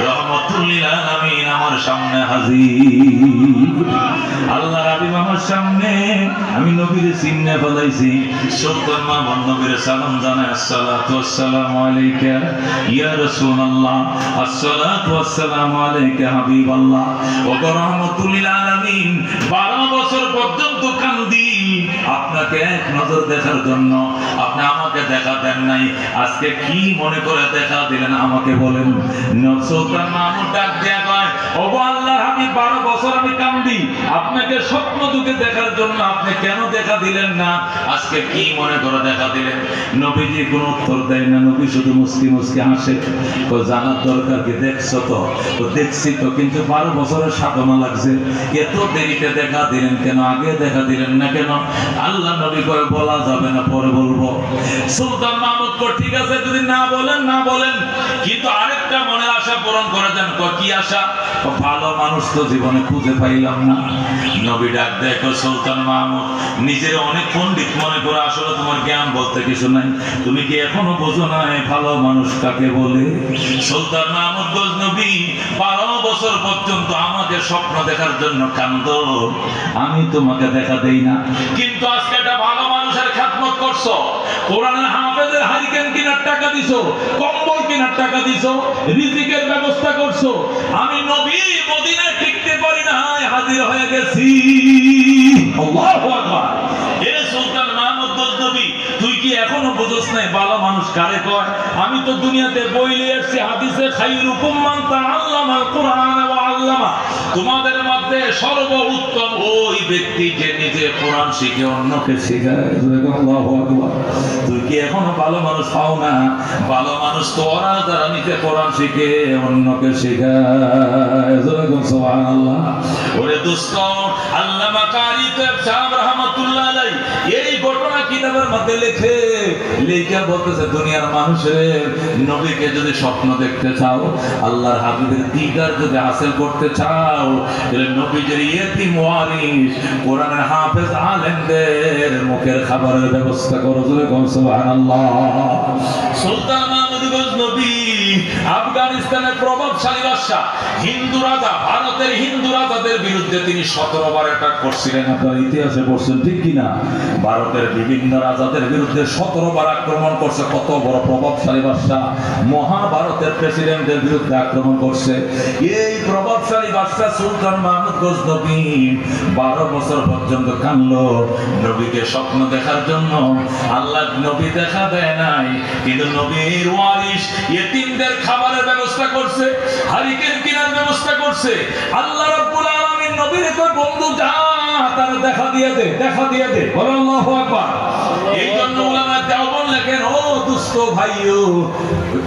রহমতুল লিল আলামিন আমার সামনে হাজির। আল্লাহর হাবিব আমার সামনে, আমি নবীর চিহ্নে ফলাইছি। সুলতান মাহমুদ নবীর সালাম জানায়, আসসালাতু ওয়াসসালামু আলাইকা ইয়া রাসূলুল্লাহ, আসসালাতু ওয়াসসালামু আলাইকা হাবিবাল্লাহ। ও রহমতুল লিল আলামিন 12 বছর পর্যন্ত কান্দি আপনাকে এক নজর দেখার জন্য, আপনি আমাকে দেখা দেন নাই, আজকে কি মনে করে দেখা দিলেন আমাকে বলেন। সুলতান মাহমুদ ডাক দেয়া কয়, ওগো আল্লাহর হাবিব 12 বছর আমি কান্দি আপনাকে স্বপ্ন যুগে দেখার জন্য, আপনি কেন দেখা দিলেন না, আজকে কি মনে করে দেখা দিলেন? নবীজি কোনো উত্তর দেয় না, নবী শুধু মুস্কি মুস্কি হাসে। ও জানার দরকার কি, দেখছো তো? ও দেখছি তো, কিন্তু 12 বছরের সাধনা লাগছে, এত দেরিতে দেখা দিলেন কেন, আগে দেখা দিলেন না কেন? আল্লাহ নবী করে বলা যাবে না, পরে বলবো। সুলতান মাহমুদ কো ঠিক আছে যদি না বলেন না বলেন, কিন্তু আরেকটা মনের আশা পূরণ করে দেন। কি আশা? ভালো মানুষ তো জীবনে খুঁজে পাইলাম না। নবী ডাক দেখো সুলতান মাহমুদ নিজের অনেক পণ্ডিত মনে করে, আসলে তোমার জ্ঞান বলতে কিছু নাই, তুমি কি এখনো বোঝো না ভালো মানুষ কাকে বলে? সুলতান মাহমুদ গজনবী 12 বছর পর্যন্ত আমাকে স্বপ্ন দেখার জন্য কান্দো, আমি তোমাকে দেখা দেই না, কিন্তু আজকে একটা ভালো মানুষের খেদমত করছো, কোরআনের হাফেজের হারিকেন কেনার টাকা দিছো, কম্বল কেনার টাকা দিছো, রিজিকের ব্যবস্থা করছো। আমি নবী মদিনায় টিকতে পারি না, হাজির হয়ে গেছি। আল্লাহু আকবার। এ সুলতান মাহমুদ গজনবী তুই কি এখনো বুঝছ না ভালো মানুষ কারে কয়? আমি তো দুনিয়াতে বই নিয়ে এসেছি, হাদিসে খায়রুকুম মান তাআল্লামাল কুরআন ওয়া আল্লামা, তোমাদের মধ্যে সর্বোত্তম ওই ব্যক্তি যে নিজে কোরআন শিখে অন্যকে শেখায়। আল্লাহু আকবার। তুই কি এখনো ভালো মানুষ পাও না? ভালো মানুষ তো ওরা যারা নিজে কোরআন শিখে অন্যকে শেখায়। সুবহানাল্লাহ। ওরে দোস্ত, আল্লামা কারি সাহেব রাহমাতুল্লাহ আলাইহি এই ঘটনা কিতাবের মধ্যে লেখে বলতেছে, দুনিয়ার মানুষের নবীকে যদি স্বপ্ন দেখতে চাও, আল্লাহর হাবিবের দিদার যদি হাসিল করতে চাও, তাহলে নবীজির ইয়েতিম ওয়ারিস কোরআনের হাফেজ আলেমদের মুখের খাবারের ব্যবস্থা করো। সুবহানাল্লাহ। সুলতান মাহমুদ গজনবী আফগানিস্তানের প্রভাবশালী বাদশা, হিন্দু রাজা, ভারতের হিন্দু রাজাদের বিরুদ্ধে তিনি 17 বার অ্যাটাক করছিলেন। আপনারা ইতিহাসে পড়ছেন ঠিক কিনা? ভারতের বিভিন্ন রাজাদের বিরুদ্ধে 17 বার আক্রমণ করছে। কত বড় প্রভাবশালী বাদশা, মহাভারতের প্রেসিডেন্টের বিরুদ্ধে আক্রমণ করছে। এই প্রভাবশালী বাদশা সুলতান মাহমুদ গজনবী 12 বছর পর্যন্ত কাঁদলো নবীকে স্বপ্ন দেখার জন্য। আল্লাহ নবী দেখা দেয় নাই, কিন্তু নবীর ওয়ারিস ইয়েতিমদের খাবারের ব্যবস্থা করছে, হারিকেন কেনার ব্যবস্থা করছে। আল্লাহ রাব্বুল আলামিন নবীর কয়, বন্ধু যা তার দেখা দিয়ে দে, দেখা দিয়ে দে। বলো আল্লাহু আকবার। এই জন্য উলামা দেওবন্দ লেখেন, ও দুস্থ ভাইও,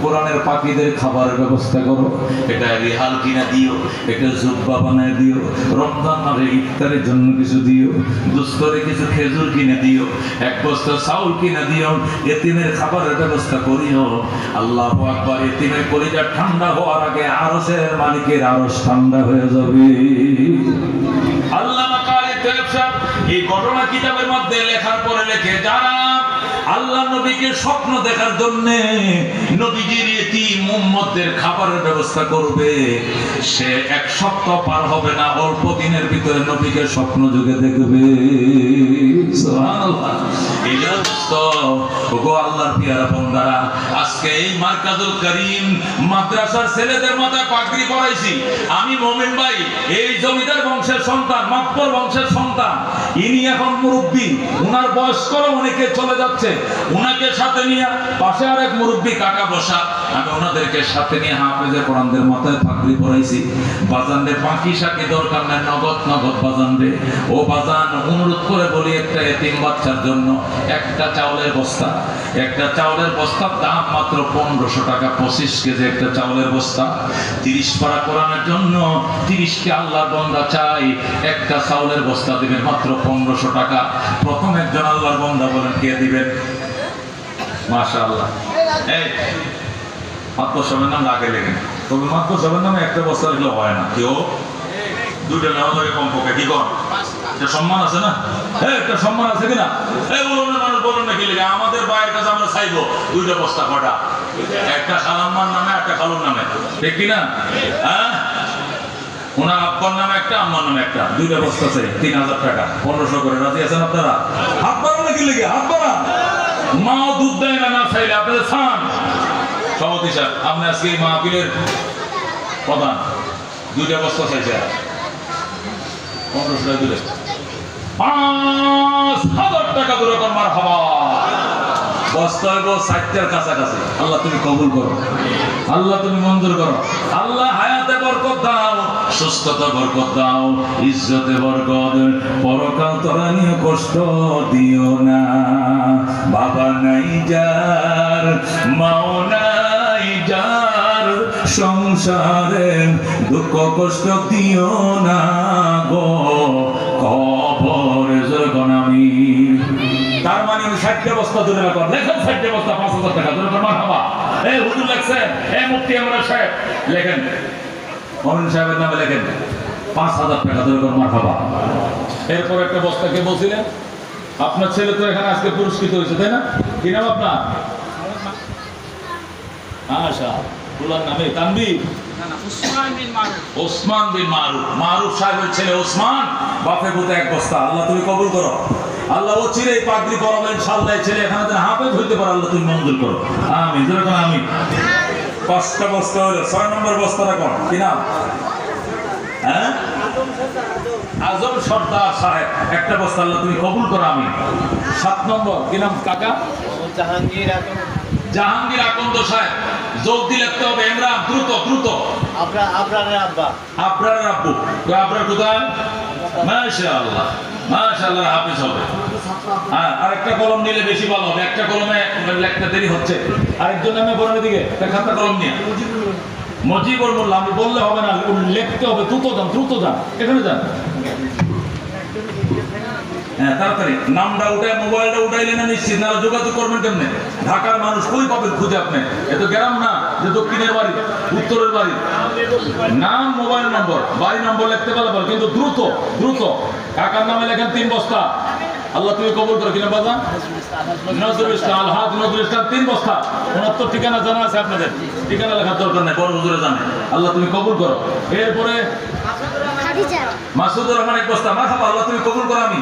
কোরআনের পাখিদের খাবারের ব্যবস্থা করো, এটা রিহাল কিনা দিও, এটা জুব্বা বানায় দিও, রমজান মাসে ইফতারের জন্য কিছু দিও, দুস্থরে কিছু খেজুর কিনে দিও, 1 বস্তা চাউল কিনে দিও, এতিমের খাবারের ব্যবস্থা করিও। আল্লাহু আকবার। এতিমের কলিজা ঠান্ডা হওয়ার আগে আরশের মালিকের আরশ ঠান্ডা হয়ে যাবে। আল্লামা কারি সাহেব এই ঘটনা কিতাবের মধ্যে লেখার পরে লেখে যারা আল্লাহ নবীকে স্বপ্ন দেখার জন্য নবীজির এতিম উম্মতদের খাবারের ব্যবস্থা করবে, সে এক সপ্তাহ পার হবে না, অল্প দিনের ভিতরে নবীকে স্বপ্ন যুগে দেখবে। সুবহানাল্লাহ। এই জন্য ওগো আল্লাহর পিয়ারা বান্দারা, আজকে এই মার্কাজুল করিম মাদ্রাসার ছেলেদের মাথায় পাগড়ি পরাইছি আমি মোমিন ভাই, এই জমিদার বংশের সন্তান, মাতবর বংশের সন্তান। ইনি এখন মুরব্বী, উনার বয়স করে অনেকে চলে যাচ্ছে, উনাকে সাথে নিয়ে পাশে আরেক মুরব্বী কাকা বসা, আমি ওনাদেরকে সাথে নিয়ে হাফেজে কোরআনদের মাথায় পাগড়ি পরাইছি। বাজানরে বাকি সাকি দরকার নাই, নগদ নগদ বাজানরে। ও বাজান, অনুরোধ করে বলি, একটা এতিম বাচ্চার জন্য একটা চাউলের বস্তা, একটা চাউলের বস্তার দাম মাত্র 1500 টাকা। 25 কেজি একটা চাউলের বস্তা। 30 পারা কোরআনের জন্য 30টি আল্লাহর বান্দা চাই, একটা চাউলের বস্তা দিবেন মাত্র 1500 টাকা। প্রথম একজন আল্লাহর বান্দা বলেন কে দিবেন? মাশাআল্লাহ। এই মাত্র সবের নাম আগে লেখেন, তবে মাত্র সবের নামে একটা বস্তা লিখলে হয় না, কেউ দুইটা নেওয়া লাগে কমপক্ষে। কি কর, একটা সম্মান আছে না? হ্যাঁ, একটা সম্মান আছে কিনা? এই বলুন না, মানুষ বলুন না কি লিখে, আমাদের ভাইয়ের কাছে আমরা চাইবো দুইটা বস্তা কটা, একটা খালাম্মার নামে একটা খালুর নামে, ঠিক কিনা? হ্যাঁ, ওনার আব্বার নামে একটা, আম্মার নামে একটা, দুইটা বস্তা চাই, 3000 টাকা, 1500 করে। রাজি আছেন আপনারা? হাত বাড়ানো কি লিখে? হাত বাড়া। মাও দুধ দেয় না, না চাইলে আপনাদের ছান। সভাপতি সাহেব, আপনি আজকে এই মাহফিলের প্রধান, দুইটা বস্তা চাইছে, 1500 টাকা দিলে 5000 টাকা দূরে কর। মারহাবা। বস্তা হইব 60টার কাছাকাছি। আল্লাহ তুমি কবুল করো, আল্লাহ তুমি মঞ্জুর করো। আল্লাহ হায়াতে বরকত দাও, সুস্থতা বরকত দাও, ইজ্জতে বরকত। পরকাল তোরা নিয়ে কষ্ট দিও না। বাবা নাই যার, মাও নাই যার, সংসারে দুঃখ কষ্ট দিও না গো, কবরে যখন আমি। তার মানে আমি 60টা বস্তা দূরে রাখলাম, লেখেন 60টা বস্তা 5000 টাকা দূরে কর। মারহাবা। এই হুজুর লেখছেন, এই মুফতি আমরা সাহেব লেখেন, মমিন সাহেবের নামে লেখেন 5000 টাকা দূরে কর। মারহাবা। এরপর একটা বস্তা কে বলছিলেন? আপনার ছেলে তো এখানে আজকে পুরস্কৃত হয়েছে, তাই না? কি নাম আপনার? আশা বুলার নামে তানবীর, ওসমান বিন মারুফ। মারুফ সাহেবের ছেলে ওসমান, বাপে পুতে এক বস্তা। আল্লাহ তুমি কবুল করো। আল্লাহ ও চিরে পাগড়ি পরাবেন, ইনশাআল্লাহ ছেলে এখানে যেন হাফেজ হইতে পারে, আল্লাহ তুমি মঞ্জুর করো। আমিন। যেরকম আমি 5টা বস্তা হলো, 6 নম্বর বস্তাটা কোন? কি নাম? হ্যাঁ, আজম সর্দার সাহেব, একটা বস্তা, আল্লাহ তুমি কবুল করো। আমি 7 নম্বর কি নাম কাকা? জাহাঙ্গীর আকন্দ সাহেব। জলদি লিখতে হবে, ইমরান, দ্রুত দ্রুত। আবরারের আব্বা, আবরারের আব্বু। আবরার কোথায়? মাশাআল্লাহ, মাশাআল্লাহ, হাফেজ হবে। হ্যাঁ, আরেকটা কলম নিলে বেশি ভালো হবে, একটা কলমে লেখতে দেরি হচ্ছে। আরেকজন নামে বড় দিকে খাতা কলম নিয়ে মজিবুর মোল্লা। আমি বললে হবে না, লিখতে হবে। দ্রুত যান, দ্রুত যান, এখানে যান। হ্যাঁ, তাড়াতাড়ি নামটা উঠায়, মোবাইলটা উঠাইলে না নিশ্চিত, না যোগাযোগ করবেন কেমনে? ঢাকার মানুষ কই পাবেন খুঁজে? আপনি এত গ্রাম না যে দক্ষিণের বাড়ি, উত্তরের বাড়ি। নাম, মোবাইল নম্বর, বাড়ি নম্বর লিখতে পারলে, কিন্তু দ্রুত দ্রুত। কাকার নামে লেখেন 3 বস্তা। আল্লাহ তুমি কবুল করো। কিনা বাজান? নজরুল ইসলাম, আলহাজ নজরুল ইসলাম, 3 বস্তা। ওনার তো ঠিকানা জানা আছে আপনাদের, ঠিকানা লেখার দরকার নেই, বড় হুজুরে জানে। আল্লাহ তুমি কবুল করো। এরপরে মাসুদুর রহমান 1 বস্তা। মারহাবা, আল্লাহ তুমি কবুল করো। আমি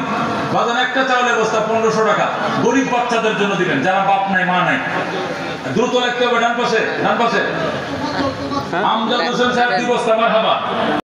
বাজান একটা চাউলের বস্তা 1500 টাকা, গরিব বাচ্চাদের জন্য দিবেন, যারা বাপ নাই মা নাই। দ্রুত লিখতে হবে। ডান পাশে, ডান পাশে আমজাদ হোসেন সাহেব 2 বস্তা। মারহাবা।